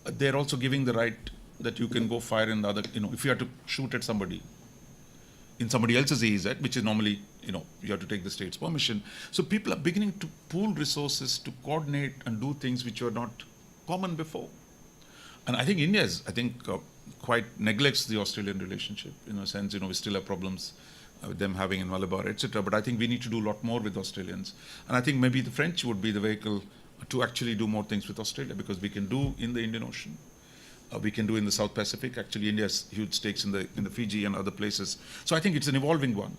they're also giving the right that you can go fire in the other, if you have to shoot at somebody in somebody else's EEZ, which is normally, you have to take the state's permission. So people are beginning to pool resources to coordinate and do things which were not common before. And I think India quite neglects the Australian relationship in a sense. We still have problems with them having in Malabar, etc. But I think we need to do a lot more with Australians. And I think maybe the French would be the vehicle to actually do more things with Australia, because we can do in the Indian Ocean. We can do in the South Pacific. Actually, India has huge stakes in the Fiji and other places. So I think it's an evolving one.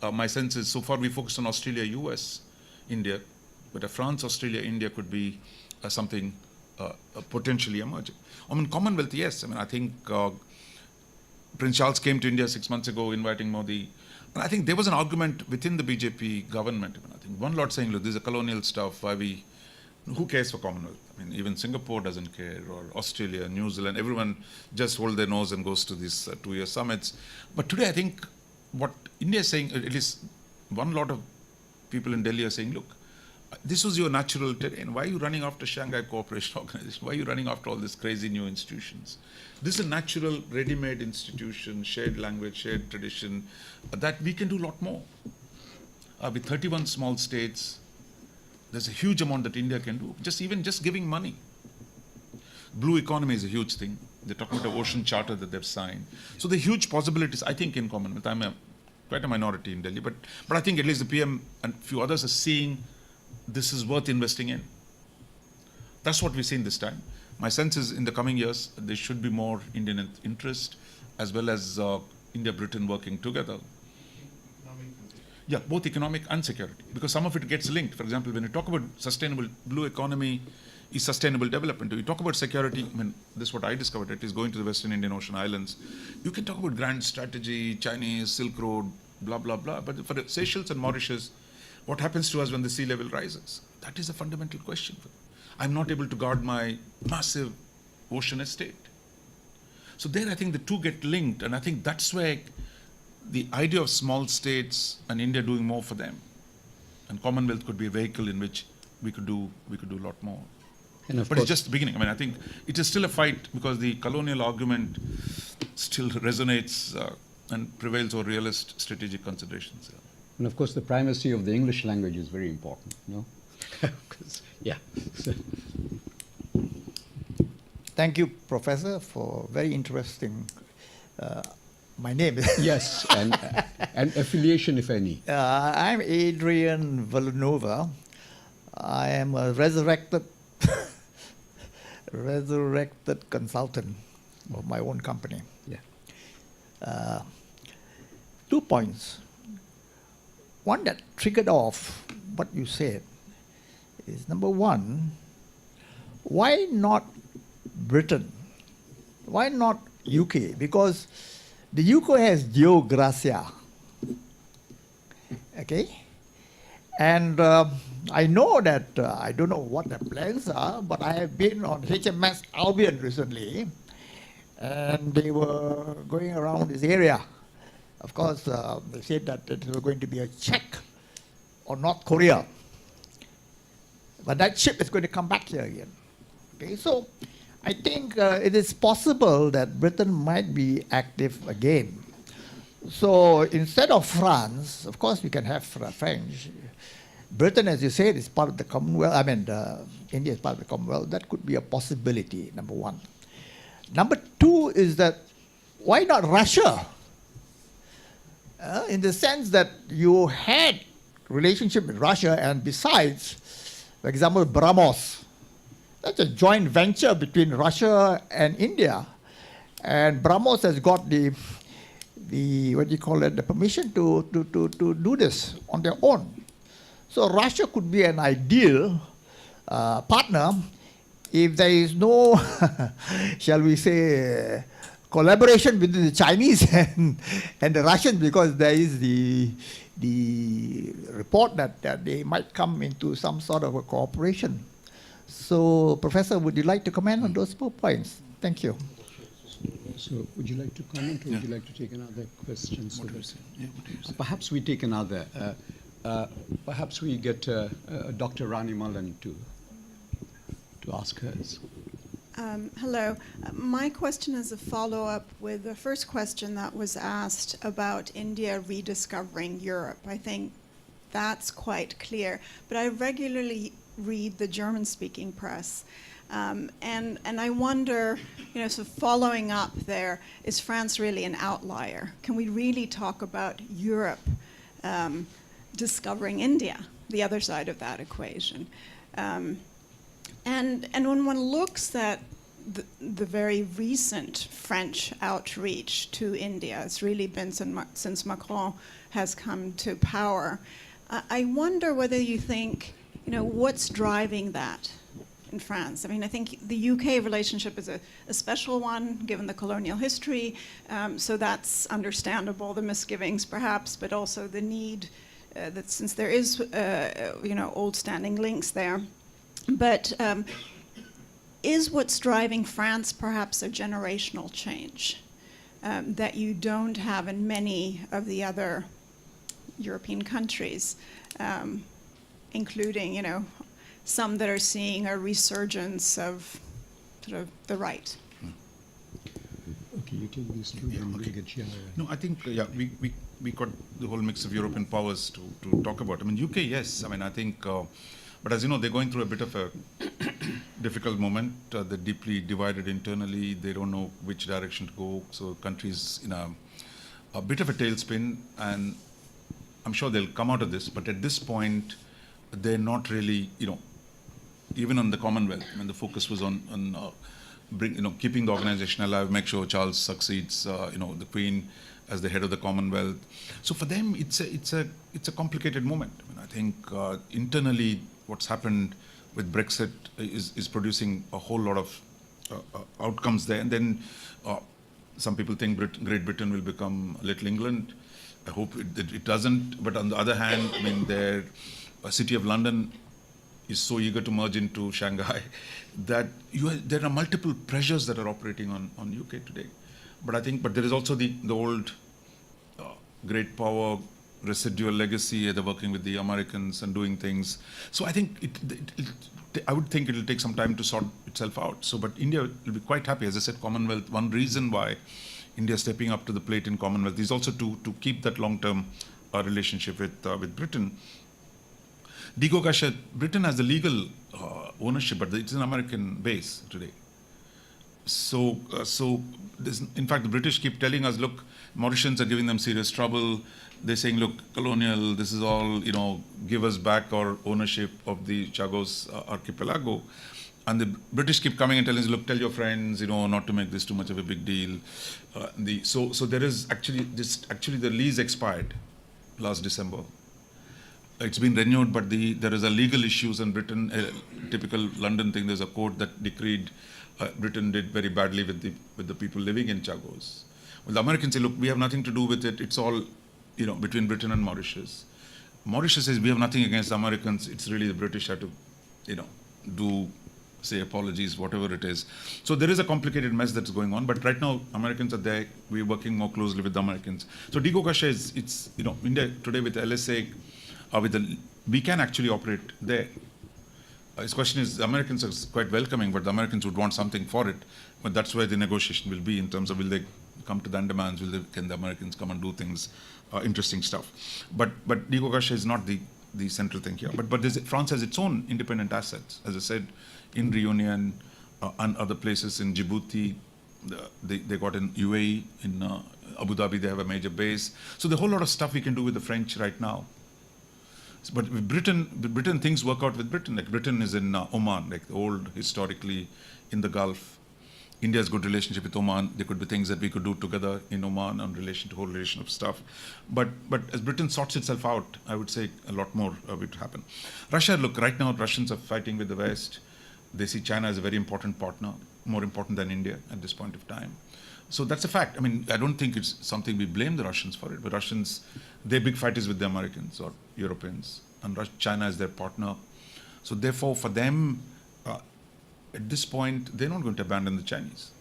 My sense is so far we focused on Australia, US, India, but a France, Australia, India could be something potentially emerging. Commonwealth, yes. I think Prince Charles came to India 6 months ago inviting Modi. And I think there was an argument within the BJP government. I think one lot saying, look, this is a colonial stuff. Who cares for Commonwealth? Even Singapore doesn't care, or Australia, New Zealand, everyone just hold their nose and goes to these 2-year summits. But today I think what India is saying, at least one lot of people in Delhi are saying, look, this was your natural terrain. Why are you running after Shanghai Cooperation Organization? Why are you running after all these crazy new institutions? This is a natural, ready-made institution, shared language, shared tradition, that we can do a lot more. With 31 small states, there's a huge amount that India can do, just giving money. Blue economy is a huge thing. They're talking about the ocean charter that they've signed. So the huge possibilities, I think, in Commonwealth. I'm quite a minority in Delhi, but I think at least the PM and a few others are seeing this is worth investing in. That's what we've seen this time. My sense is in the coming years, there should be more Indian interest, as well as India-Britain working together. Yeah, both economic and security, because some of it gets linked. For example, when you talk about sustainable blue economy is sustainable development. When you talk about security, this is what I discovered, it is going to the Western Indian Ocean islands. You can talk about grand strategy, Chinese, Silk Road, blah, blah, blah. But for the Seychelles and Mauritius, what happens to us when the sea level rises? That is a fundamental question. I'm not able to guard my massive ocean estate. So there I think the two get linked, and I think that's where the idea of small states and India doing more for them, and Commonwealth could be a vehicle in which we could do a lot more. And of But course, it's just the beginning. I mean, I think it is still a fight because the colonial argument still resonates and prevails over realist strategic considerations. and of course, the primacy of the English language is very important. No, 'Cause, yeah. So, Thank you, Professor, for very interesting. My name is. yes, and affiliation, if any. I'm Adrian Villanova. I am a resurrected consultant of my own company. Yeah. 2 points. One that triggered off what you said is, number one, why not Britain? Why not UK? Because the UK has Deo Gracia. Okay? And I know that, I don't know what the plans are, but I have been on HMS Albion recently, and they were going around this area. Of course, they said that it was going to be a check on North Korea. But that ship is going to come back here again. Okay, so I think it is possible that Britain might be active again. So instead of France, of course we can have French. Britain, as you said, is part of the Commonwealth. I mean, India is part of the Commonwealth. That could be a possibility, number one. Number two is that, why not Russia? In the sense that you had relationship with Russia, and besides, for example, BrahMos. That's a joint venture between Russia and India. And BrahMos has got the what do you call it, the permission to do this on their own. So Russia could be an ideal partner if there is no, shall we say, collaboration between the Chinese and the Russians, because there is the report that they might come into some sort of a cooperation. So, Professor, would you like to comment on those 4 points? Thank you. So, would you like to comment, or would you like to take another question? What do you say? Yeah, what do you say? Perhaps we take another. Perhaps we get Dr. Rani Mullen to ask hers. Hello. My question is a follow-up with the first question that was asked about India rediscovering Europe. I think that's quite clear. But I regularly read the German-speaking press. And I wonder, so following up there, is France really an outlier? Can we really talk about Europe discovering India, the other side of that equation? And when one looks at the very recent French outreach to India, it's really been since Macron has come to power. I wonder whether you think, what's driving that in France? I mean, I think the UK relationship is a special one, given the colonial history, so that's understandable, the misgivings perhaps, but also the need that since there is, old standing links there. But is what's driving France perhaps a generational change that you don't have in many of the other European countries, including, some that are seeing a resurgence of sort of the right? Okay, you take these two, and we'll get Chia. No, I think, we got the whole mix of European powers to talk about. I mean, UK, yes. I mean, I think, but as you know, they're going through a bit of a difficult moment. They're deeply divided internally. They don't know which direction to go. So countries in a bit of a tailspin, and I'm sure they'll come out of this. But at this point, they're not really, even on the Commonwealth. I mean, the focus was on keeping the organization alive, make sure Charles succeeds, the Queen as the head of the Commonwealth. So for them, it's a complicated moment. I mean, I think internally, what's happened with Brexit is producing a whole lot of outcomes there. And then some people think Great Britain will become Little England. I hope it doesn't. But on the other hand, I mean, the city of London is so eager to merge into Shanghai that there are multiple pressures that are operating on UK today. But I think, there is also the old great power residual legacy. They're working with the Americans and doing things. So I think I would think it will take some time to sort itself out. So, but India will be quite happy. As I said, Commonwealth, one reason why India is stepping up to the plate in Commonwealth is also to keep that long-term relationship with Britain. Digo Kasha, Britain has the legal ownership, but it's an American base today. So in fact, the British keep telling us, look, Mauritians are giving them serious trouble. They're saying, look, colonial, this is all, give us back our ownership of the Chagos archipelago. And the British keep coming and telling us, look, tell your friends, not to make this too much of a big deal. So there is actually the lease expired last December. It's been renewed, but there is a legal issues in Britain, a typical London thing. There's a court that decreed Britain did very badly with the people living in Chagos. Well, the Americans say, look, we have nothing to do with it. It's all, between Britain and Mauritius. Mauritius says we have nothing against the Americans. It's really the British have to, do, say, apologies, whatever it is. So there is a complicated mess that's going on. But right now, Americans are there. We're working more closely with the Americans. So Digo Kasha it's India today with LSA, we can actually operate there. His question is, the Americans are quite welcoming, but the Americans would want something for it. But that's where the negotiation will be in terms of will they come to the Andamans, can the Americans come and do things, interesting stuff. But Digo Kasha is not the central thing here. But France has its own independent assets. As I said, in Reunion and other places in Djibouti, they got in UAE, in Abu Dhabi they have a major base. So there's a whole lot of stuff we can do with the French right now. But with Britain, things work out with Britain. Like Britain is in Oman, like the old, historically, in the Gulf. India has good relationship with Oman. There could be things that we could do together in Oman on whole relation of stuff. But as Britain sorts itself out, I would say a lot more would happen. Russia, look, right now Russians are fighting with the West. They see China as a very important partner, more important than India at this point of time. So that's a fact. I mean, I don't think it's something we blame the Russians for it, but Russians, their big fight is with the Americans or Europeans, and China is their partner. So therefore, for them, at this point, they're not going to abandon the Chinese.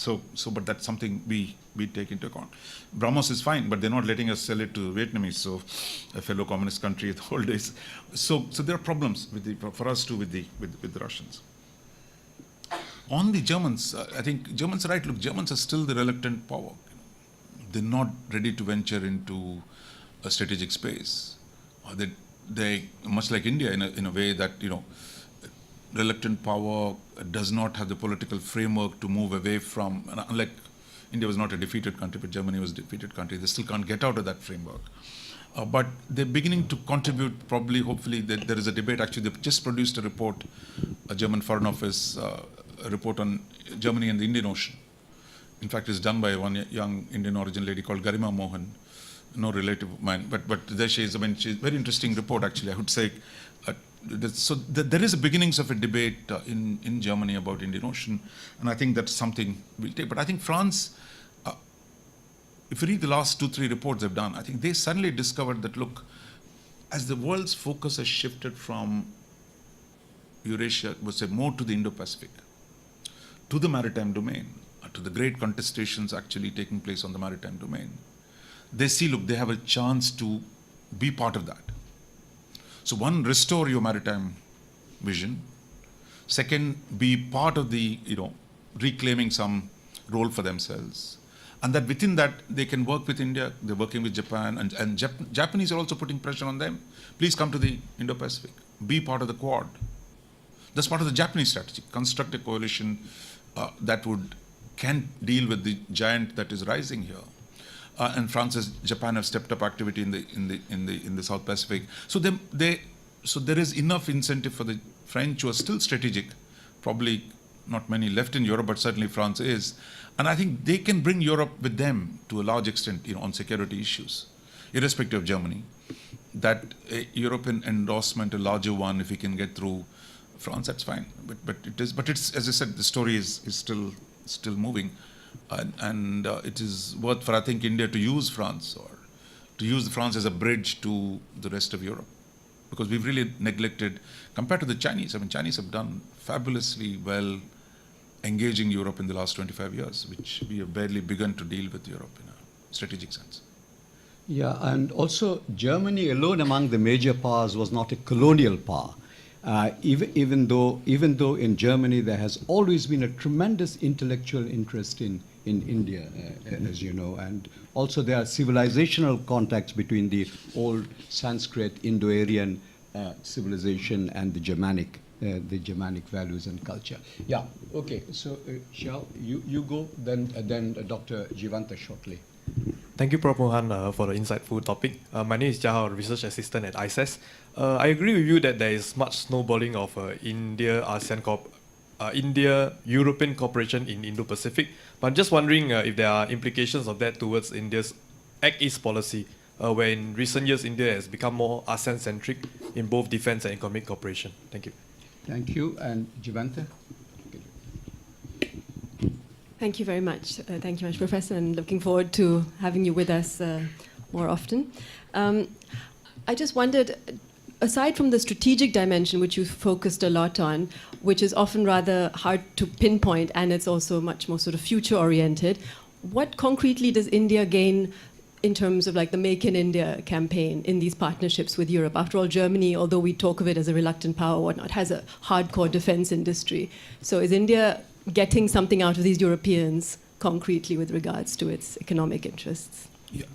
But that's something we take into account. BrahMos is fine, but they're not letting us sell it to Vietnamese, so a fellow communist country the whole days. So there are problems for us too with the Russians. On the Germans, I think Germans are right. Look, Germans are still the reluctant power. They're not ready to venture into a strategic space. They much like India in a way that reluctant power does not have the political framework to move away from. Unlike India was not a defeated country, but Germany was a defeated country. They still can't get out of that framework. But they're beginning to contribute. Probably, hopefully, there is a debate. Actually, they've just produced a report, a German Foreign Office. A report on Germany and the Indian Ocean. In fact, it's done by one young Indian origin lady called Garima Mohan, no relative of mine. But there she is. I mean, she's a very interesting report, actually, I would say. There is a beginnings of a debate in Germany about Indian Ocean, and I think that's something we'll take. But I think France, if you read the last 2-3 reports they've done, I think they suddenly discovered that, look, as the world's focus has shifted from Eurasia, would say more to the Indo-Pacific, to the maritime domain, to the great contestations actually taking place on the maritime domain, they see, look, they have a chance to be part of that. So one, restore your maritime vision. Second, be part of the, reclaiming some role for themselves. And that within that, they can work with India, they're working with Japan, and Japanese are also putting pressure on them. Please come to the Indo-Pacific, be part of the Quad. That's part of the Japanese strategy, construct a coalition that can deal with the giant that is rising here, and France and Japan have stepped up activity in the South Pacific. So there is enough incentive for the French, who are still strategic. Probably not many left in Europe, but certainly France is, and I think they can bring Europe with them to a large extent, on security issues, irrespective of Germany. That European endorsement, a larger one, if we can get through France, that's fine. But it's as I said, the story is still moving, and it is worth for, I think, India to use France, or to use France as a bridge to the rest of Europe, because we've really neglected compared to the Chinese. I mean, Chinese have done fabulously well engaging Europe in the last 25 years, which we have barely begun to deal with Europe in a strategic sense. Yeah, and also Germany alone among the major powers was not a colonial power. Even though in Germany there has always been a tremendous intellectual interest in India, as you know, and also there are civilizational contacts between the old Sanskrit, Indo-Aryan civilization and the Germanic values and culture. Yeah, okay, so Xiao, you go, then Dr. Jivanta shortly. Thank you, Prof. Mohan, for the insightful topic. My name is Jahar, Research Assistant at ICES. I agree with you that there is much snowballing of India-European cooperation in Indo-Pacific. But I'm just wondering if there are implications of that towards India's Act East policy, where in recent years India has become more ASEAN-centric in both defense and economic cooperation. Thank you. Thank you. And Jivanta? Thank you very much. Thank you much, Professor, and looking forward to having you with us more often. I just wondered, aside from the strategic dimension, which you focused a lot on, which is often rather hard to pinpoint, and it's also much more sort of future-oriented, what concretely does India gain in terms of like the Make in India campaign in these partnerships with Europe? After all, Germany, although we talk of it as a reluctant power or whatnot, has a hardcore defense industry. So is India getting something out of these Europeans concretely with regards to its economic interests? Yeah.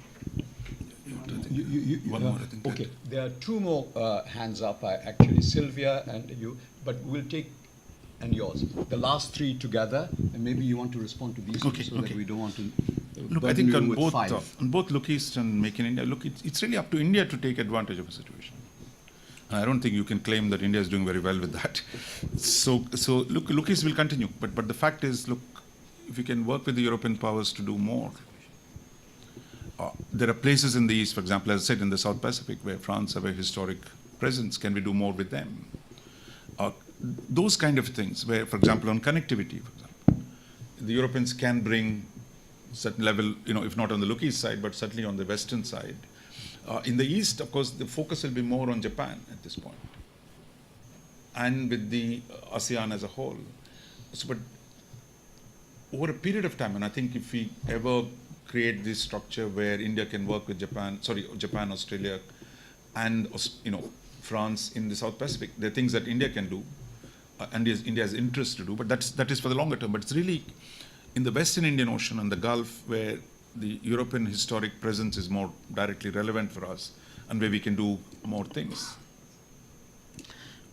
One more, I think. Okay, there are two more hands up, actually, Sylvia and you, but we'll take, and yours, the last three together, and maybe you want to respond to these two so that we don't want to look, I think on both Look East and Make in India, look, it's really up to India to take advantage of a situation. And I don't think you can claim that India is doing very well with that. So Look East will continue, but the fact is, look, if we can work with the European powers to do more, there are places in the East, for example, as I said, in the South Pacific, where France have a historic presence. Can we do more with them? Those kind of things, where, for example, on connectivity, for example, the Europeans can bring certain level, if not on the Look East side, but certainly on the Western side. In the East, of course, the focus will be more on Japan at this point, and with the ASEAN as a whole. So, but over a period of time, and I think if we ever create this structure where India can work with Japan, Australia, and France in the South Pacific, there are things that India can do, and India has interest to do, but that is for the longer term. But it's really in the Western Indian Ocean and the Gulf where the European historic presence is more directly relevant for us, and where we can do more things.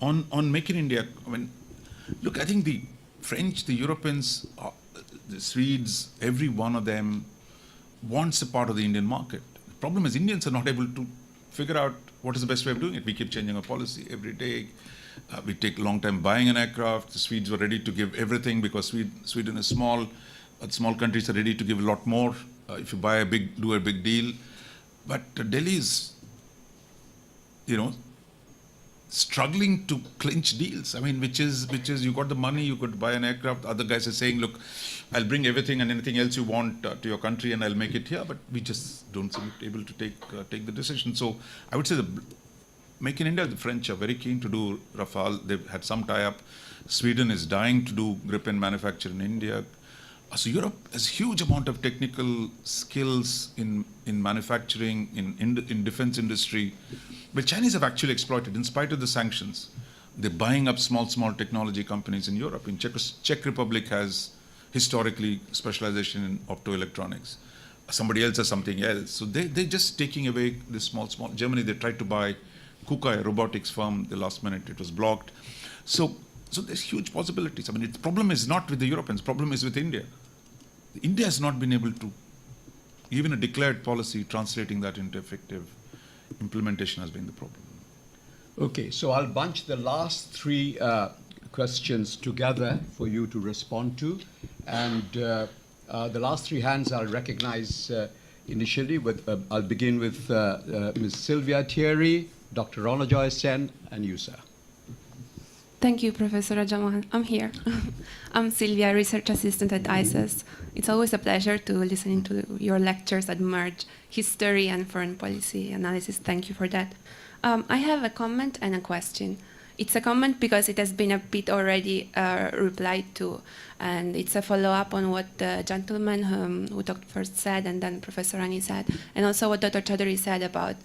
On Make in India, I mean, look, I think the French, the Europeans, the Swedes, every one of them wants a part of the Indian market. The problem is Indians are not able to figure out what is the best way of doing it. We keep changing our policy every day. We take a long time buying an aircraft. The Swedes were ready to give everything because Sweden is small. Small countries are ready to give a lot more if you do a big deal. But Delhi is, struggling to clinch deals. I mean, which is you got the money, you could buy an aircraft. Other guys are saying, look, I'll bring everything and anything else you want to your country, and I'll make it here. But we just don't seem able to take the decision. So I would say the Make in India, the French are very keen to do Rafale. They've had some tie-up. Sweden is dying to do Gripen manufacture in India. So Europe has a huge amount of technical skills in manufacturing, in defense industry, but Chinese have actually exploited in spite of the sanctions. They're buying up small technology companies in Europe. In Czech Republic has historically specialization in optoelectronics. Somebody else has something else. So they're just taking away this small. Germany, they tried to buy KUKA, a robotics firm. The last minute it was blocked. So there's huge possibilities. I mean, the problem is not with the Europeans. The problem is with India. India has not been able to, even a declared policy, translating that into effective implementation has been the problem. Okay, so I'll bunch the last three questions together for you to respond to. And the last three hands I'll recognize initially. I'll begin with Ms. Sylvia Thierry, Dr. Ronojoy Sen, and you, sir. Thank you, Professor Rajamohan. I'm here. I'm Sylvia, Research Assistant at ICES. It's always a pleasure to listen to your lectures that merge history and foreign policy analysis. Thank you for that. I have a comment and a question. It's a comment because it has been a bit already replied to, and it's a follow-up on what the gentleman who talked first said, and then Professor Rani said, and also what Dr. Chowdhury said about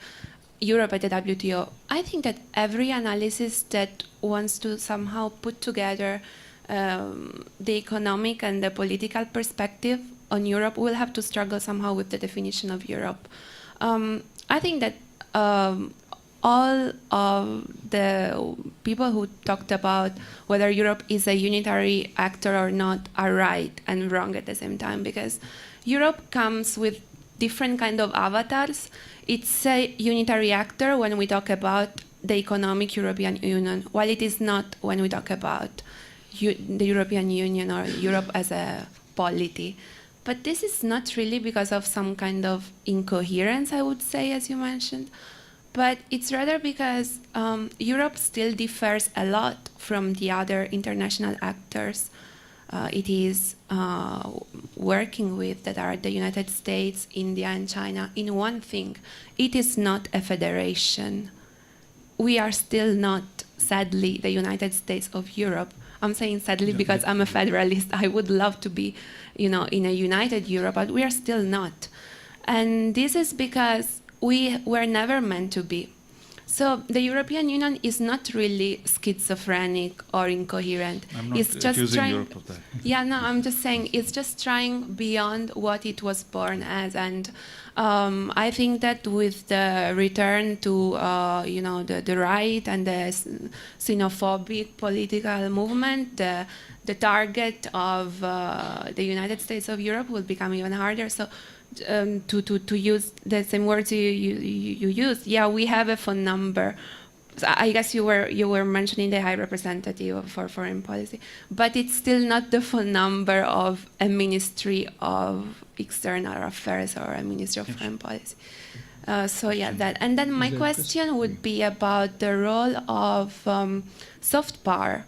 Europe at the WTO. I think that every analysis that wants to somehow put together the economic and the political perspective on Europe will have to struggle somehow with the definition of Europe. I think that all of the people who talked about whether Europe is a unitary actor or not are right and wrong at the same time, because Europe comes with different kind of avatars. It's a unitary actor when we talk about the economic European Union, while it is not when we talk about the European Union or Europe as a polity. But this is not really because of some kind of incoherence, I would say, as you mentioned, but it's rather because Europe still differs a lot from the other international actors it is working with, that are the United States, India, and China, in one thing. It is not a federation. We are still not, sadly, the United States of Europe. I'm saying sadly because I'm a federalist. I would love to be, in a united Europe, but we are still not. And this is because we were never meant to be. So the European Union is not really schizophrenic or incoherent. I'm not it's just accusing trying, Europe of that. Yeah, no, I'm just saying it's just trying beyond what it was born as. And I think that with the return to, the right and the xenophobic political movement, the target of the United States of Europe will become even harder. So to use the same words you used, yeah, we have a phone number. So I guess you were mentioning the High Representative for Foreign Policy, but it's still not the phone number of a Ministry of External Affairs or a Ministry of Foreign Policy. So yeah, that. And then my question would be about the role of soft power.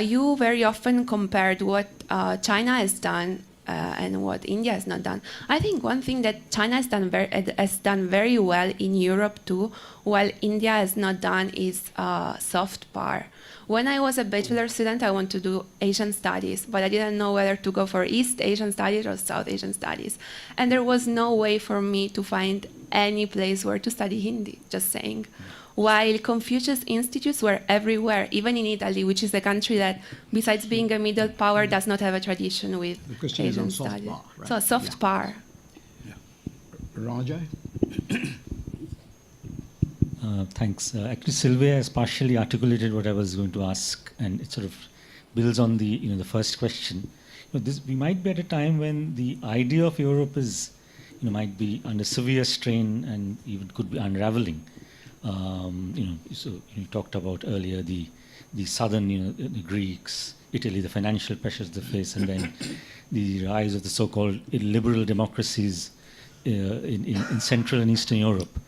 You very often compared what China has done and what India has not done. I think one thing that China has done very well in Europe too, while India has not done, is soft power. When I was a bachelor student, I wanted to do Asian studies, but I didn't know whether to go for East Asian studies or South Asian studies. And there was no way for me to find any place where to study Hindi, just saying. While Confucius institutes were everywhere, even in Italy, which is a country that, besides being a middle power, does not have a tradition with Asian studies. Power, right? So soft power. Yeah. Rajai? Thanks. Actually, Sylvia has partially articulated what I was going to ask, and it sort of builds on the the first question. We might be at a time when the idea of Europe is might be under severe strain and even could be unraveling. So you talked about earlier the southern, the Greeks, Italy, the financial pressures they face, and then the rise of the so-called liberal democracies in Central and Eastern Europe.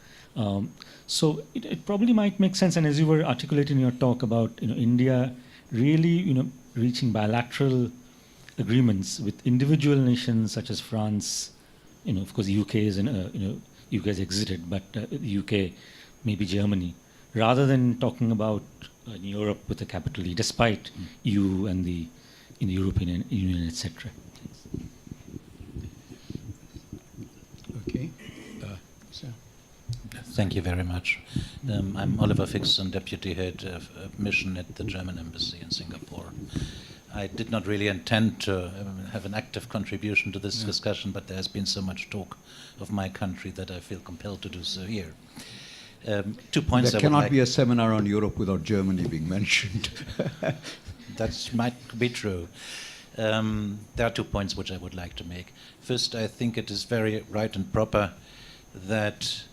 So it probably might make sense, and as you were articulating in your talk about India really reaching bilateral agreements with individual nations such as France, of course the UK is UK has exited, but the UK, maybe Germany, rather than talking about Europe with a capital E, despite EU and the European Union, etc. Okay. Thank you very much. I'm Oliver Fixon, Deputy Head of Mission at the German Embassy in Singapore. I did not really intend to have an active contribution to this discussion, but there has been so much talk of my country that I feel compelled to do so here. 2 points. There cannot be a seminar on Europe without Germany being mentioned. That might be true. There are 2 points which I would like to make. First, I think it is very right and proper that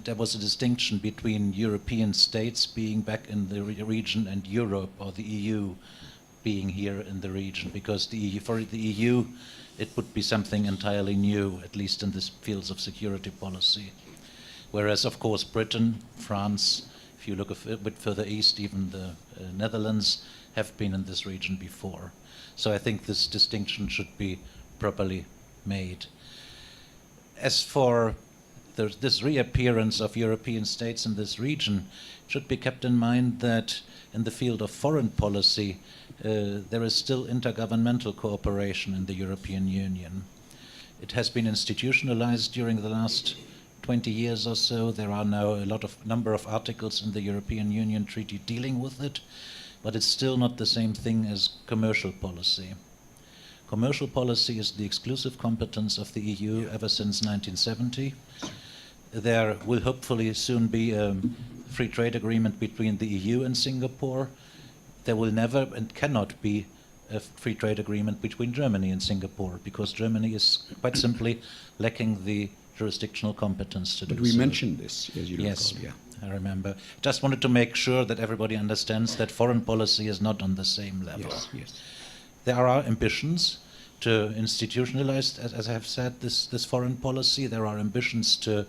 there was a distinction between European states being back in the region and Europe, or the EU being here in the region, because for the EU it would be something entirely new, at least in the fields of security policy. Whereas, of course, Britain, France, if you look a bit further east, even the Netherlands have been in this region before. So I think this distinction should be properly made. As for this reappearance of European states in this region, it should be kept in mind that in the field of foreign policy, there is still intergovernmental cooperation in the European Union. It has been institutionalized during the last 20 years or so. There are now a number of articles in the European Union Treaty dealing with it, but it's still not the same thing as commercial policy. Commercial policy is the exclusive competence of the EU ever since 1970. There will hopefully soon be a free trade agreement between the EU and Singapore. There will never and cannot be a free trade agreement between Germany and Singapore, because Germany is quite simply lacking the jurisdictional competence to do so. But we mentioned this, as you Yes, recall. Yeah. I remember. Just wanted to make sure that everybody understands that foreign policy is not on the same level. Yes, yes. There are ambitions to institutionalize, as I have said, this foreign policy. There are ambitions to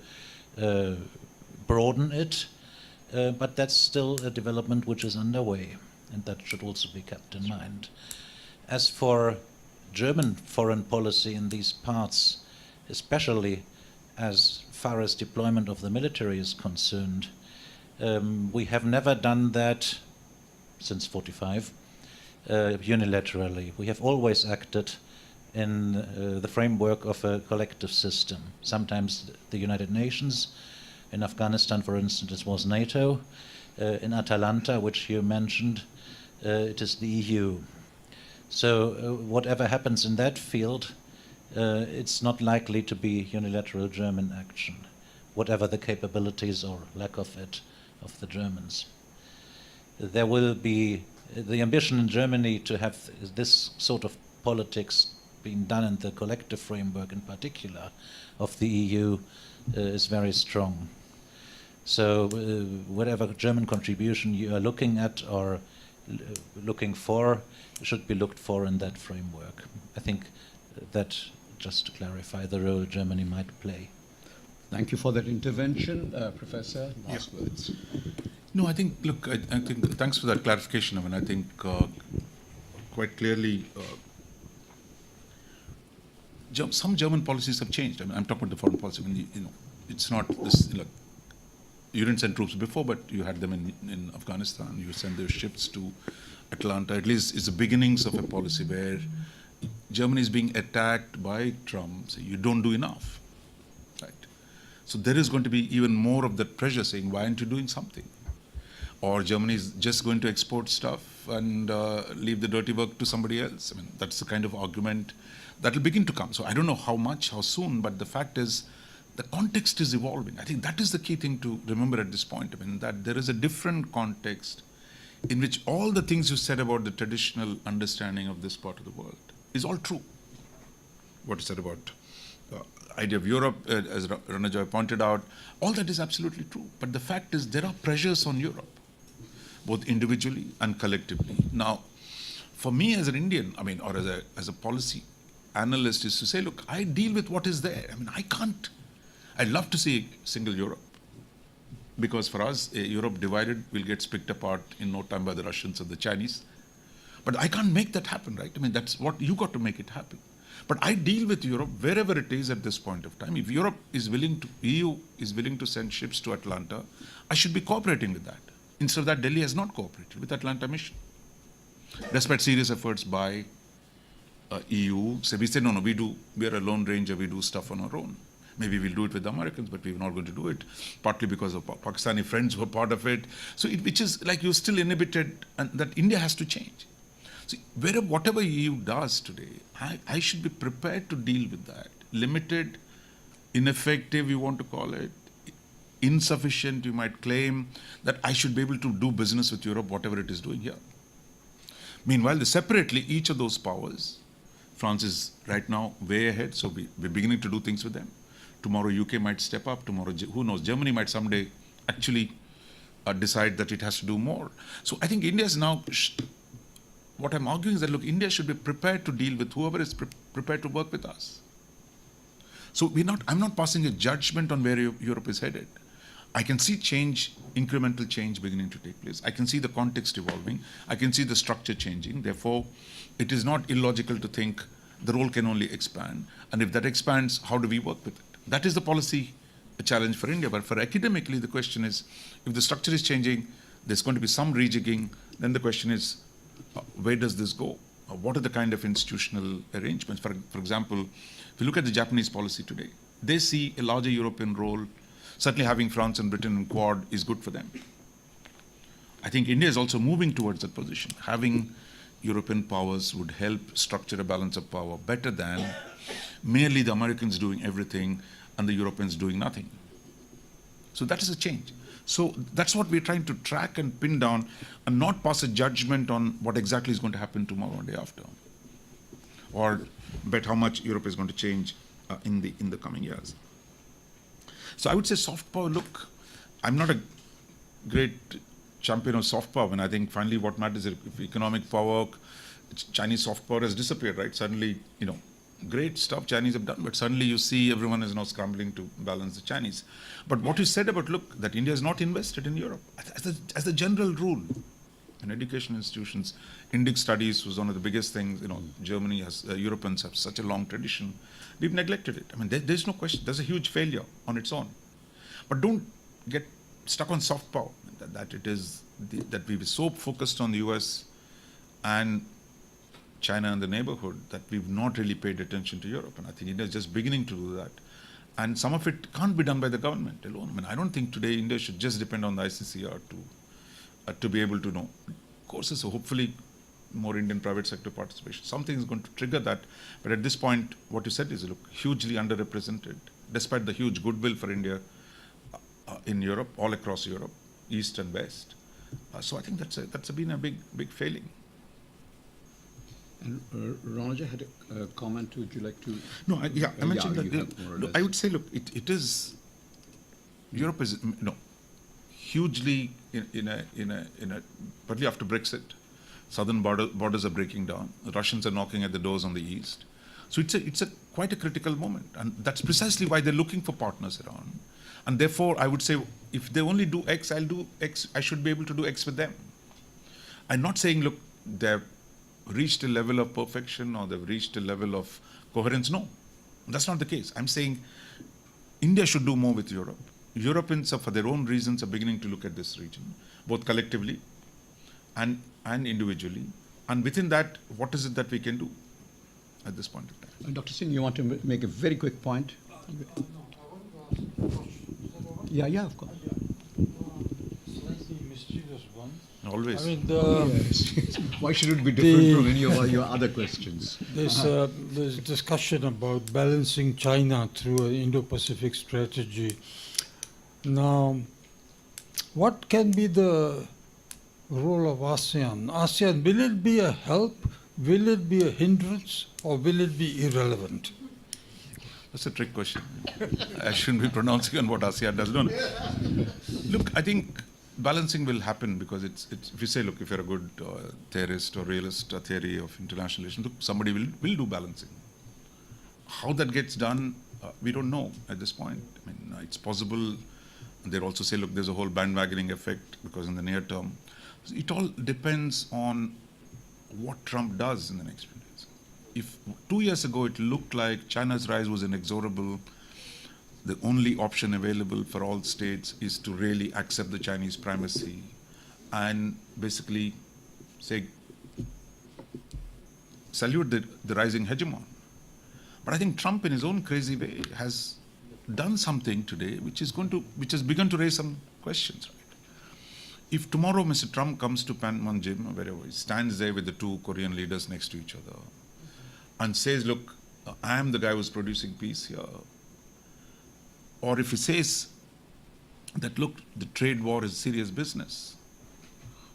broaden it, but that's still a development which is underway, and that should also be kept in mind. As for German foreign policy in these parts, especially as far as deployment of the military is concerned, we have never done that since 45 unilaterally. We have always acted in the framework of a collective system. Sometimes the United Nations. In Afghanistan, for instance, it was NATO. In Atalanta, which you mentioned, it is the EU. So whatever happens in that field, it's not likely to be unilateral German action, whatever the capabilities or lack of it of the Germans. There will be the ambition in Germany to have this sort of politics being done in the collective framework in particular of the EU is very strong. So whatever German contribution you are looking at or looking for should be looked for in that framework. I think that, just to clarify, the role Germany might play. Thank you for that intervention. Professor, last words. No, I think, look, I think, thanks for that clarification. I mean, I think quite clearly some German policies have changed. I mean, I'm talking about the foreign policy. I mean, you know, it's not this, look, you didn't send troops before, but you had them in Afghanistan. You send their ships to Atlanta. At least it's the beginnings of a policy where Germany is being attacked by Trump, saying you don't do enough, right? So there is going to be even more of that pressure saying, why aren't you doing something? Or Germany is just going to export stuff and leave the dirty work to somebody else. I mean, that's the kind of argument that will begin to come. So I don't know how much, how soon, but the fact is the context is evolving. I think that is the key thing to remember at this point. I mean, that there is a different context in which all the things you said about the traditional understanding of this part of the world is all true. What you said about the idea of Europe, as Ranajoy pointed out, all that is absolutely true. But the fact is there are pressures on Europe, both individually and collectively. Now, for me as an Indian, I mean, or as a policy analyst, is to say, look, I deal with what is there. I mean, I'd love to see a single Europe. Because for us, Europe divided will get split apart in no time by the Russians and the Chinese. But I can't make that happen, right? I mean, that's what you got to make it happen. But I deal with Europe wherever it is at this point of time. If Europe is willing to, EU is willing to send ships to Atlanta, I should be cooperating with that. Instead of that, Delhi has not cooperated with the Atlanta mission. Despite serious efforts by EU, so we say, no, we are a lone ranger, we do stuff on our own. Maybe we'll do it with the Americans, but we're not going to do it, partly because of Pakistani friends who are part of it. So which is like you're still inhibited, and that India has to change. So whatever EU does today, I should be prepared to deal with that. Limited, ineffective, you want to call it, insufficient, you might claim, that I should be able to do business with Europe, whatever it is doing here. Meanwhile, separately, each of those powers, France is right now way ahead, so we're beginning to do things with them. Tomorrow UK might step up, tomorrow, who knows, Germany might someday actually decide that it has to do more. So I think India is now, what I'm arguing is that, look, India should be prepared to deal with whoever is prepared to work with us. So I'm not passing a judgment on where Europe is headed. I can see change, incremental change beginning to take place. I can see the context evolving. I can see the structure changing. Therefore, it is not illogical to think the role can only expand. And if that expands, how do we work with it? That is the policy a challenge for India. But for academically, the question is, if the structure is changing, there's going to be some rejigging, then the question is, where does this go? What are the kind of institutional arrangements? For example, if you look at the Japanese policy today, they see a larger European role. Certainly having France and Britain in Quad is good for them. I think India is also moving towards that position. Having European powers would help structure a balance of power better than merely the Americans doing everything and the Europeans doing nothing. So that is a change. So that's what we're trying to track and pin down and not pass a judgment on what exactly is going to happen tomorrow and day after, or bet how much Europe is going to change in the coming years. So I would say soft power, look, I'm not a great champion of soft power, and I think finally what matters is if economic power, Chinese soft power has disappeared, right? Suddenly, great stuff Chinese have done, but suddenly you see everyone is now scrambling to balance the Chinese. But what you said about, look, that India is not invested in Europe, as a general rule, in education institutions, Indic studies was one of the biggest things, Germany has, Europeans have such a long tradition. We've neglected it. I mean, there's no question, there's a huge failure on its own. But don't get stuck on soft power, that we were so focused on the US and China and the neighborhood that we've not really paid attention to Europe. And I think India is just beginning to do that. And some of it can't be done by the government alone. I mean, I don't think today India should just depend on the ICCR to be able to know courses. So hopefully more Indian private sector participation. Something is going to trigger that. But at this point, what you said is, look, hugely underrepresented, despite the huge goodwill for India in Europe, all across Europe, East and West. So I think that's been a big failing. And Roger had a comment. Would you like to? No, I mentioned that. I would say, look, it is. Europe is hugely partly after Brexit, southern borders are breaking down. The Russians are knocking at the doors on the east. So it's quite a critical moment, and that's precisely why they're looking for partners around. And therefore, I would say, if they only do X, I'll do X. I should be able to do X with them. I'm not saying, look, they've reached a level of perfection or they've reached a level of coherence. No, that's not the case. I'm saying India should do more with Europe. Europeans, for their own reasons, are beginning to look at this region, both collectively and individually. And within that, what is it that we can do at this point of time? Dr. Singh, you want to make a very quick point? Yeah, of course. Slightly mischievous one. Always. I mean, why should it be different from any of your other questions? There's discussion about balancing China through an Indo-Pacific strategy. Now, what can be the role of ASEAN? ASEAN, will it be a help? Will it be a hindrance? Or will it be irrelevant? That's a trick question. I shouldn't be pronouncing on what ASEAN does. No. Look, I think balancing will happen because it's if you say, look, if you're a good theorist or realist theory of international relations, look, somebody will do balancing. How that gets done, we don't know at this point. I mean, it's possible. They also say, look, there's a whole bandwagoning effect because in the near term, it all depends on what Trump does in the next few days. If 2 years ago it looked like China's rise was inexorable, the only option available for all states is to really accept the Chinese primacy and basically say, salute the rising hegemon. But I think Trump, in his own crazy way, has done something today which has begun to raise some questions. Right? If tomorrow Mr. Trump comes to Panmunjom or wherever, he stands there with the two Korean leaders next to each other and says, look, I am the guy who's producing peace here. Or if he says that, look, the trade war is serious business.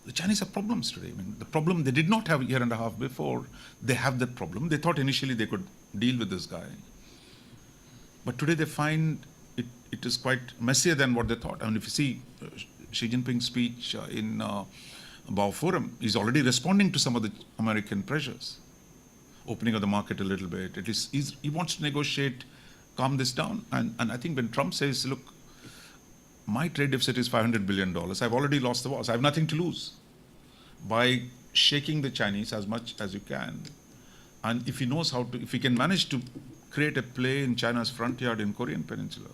The Chinese have problems today. I mean, the problem they did not have a year and a half before, they have that problem. They thought initially they could deal with this guy. But today they find it is quite messier than what they thought. I mean, if you see Xi Jinping's speech in Bao Forum, he's already responding to some of the American pressures, opening of the market a little bit. At least he wants to negotiate, calm this down. And I think when Trump says, look, my trade deficit is $500 billion, I've already lost the war, so I have nothing to lose. By shaking the Chinese as much as you can, and if he knows if he can manage to create a play in China's front yard in Korean Peninsula,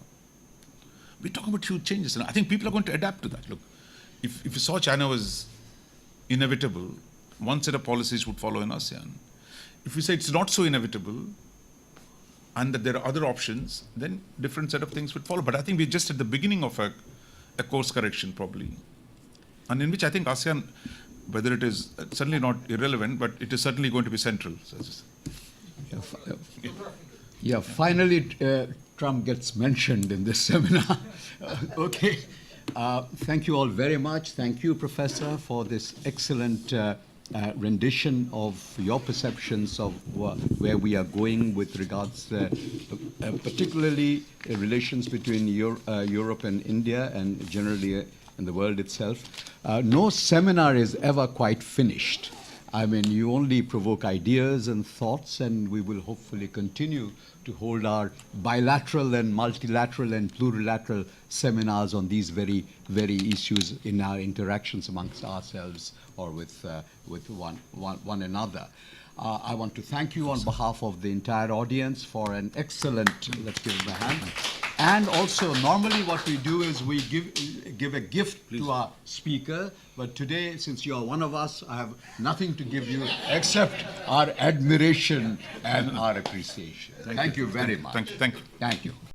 we're talking about huge changes. And I think people are going to adapt to that. Look, if you saw China was inevitable, one set of policies would follow in ASEAN. If we say it's not so inevitable and that there are other options, then different set of things would follow. But I think we're just at the beginning of a course correction probably. And in which I think ASEAN, whether it is certainly not irrelevant, but it is certainly going to be central. So finally, Trump gets mentioned in this seminar. Okay. Thank you all very much. Thank you, Professor, for this excellent rendition of your perceptions of where we are going with regards, particularly relations between Europe and India and generally in the world itself. No seminar is ever quite finished. I mean, you only provoke ideas and thoughts, and we will hopefully continue to hold our bilateral and multilateral and plurilateral seminars on these very, very issues in our interactions amongst ourselves or with one another. I want to thank you on behalf of the entire audience for an excellent, let's give them a hand. And also, normally what we do is we give a gift to our speaker, but today, since you are one of us, I have nothing to give you except our admiration and our appreciation. Thank you very much. Thank you. Thank you.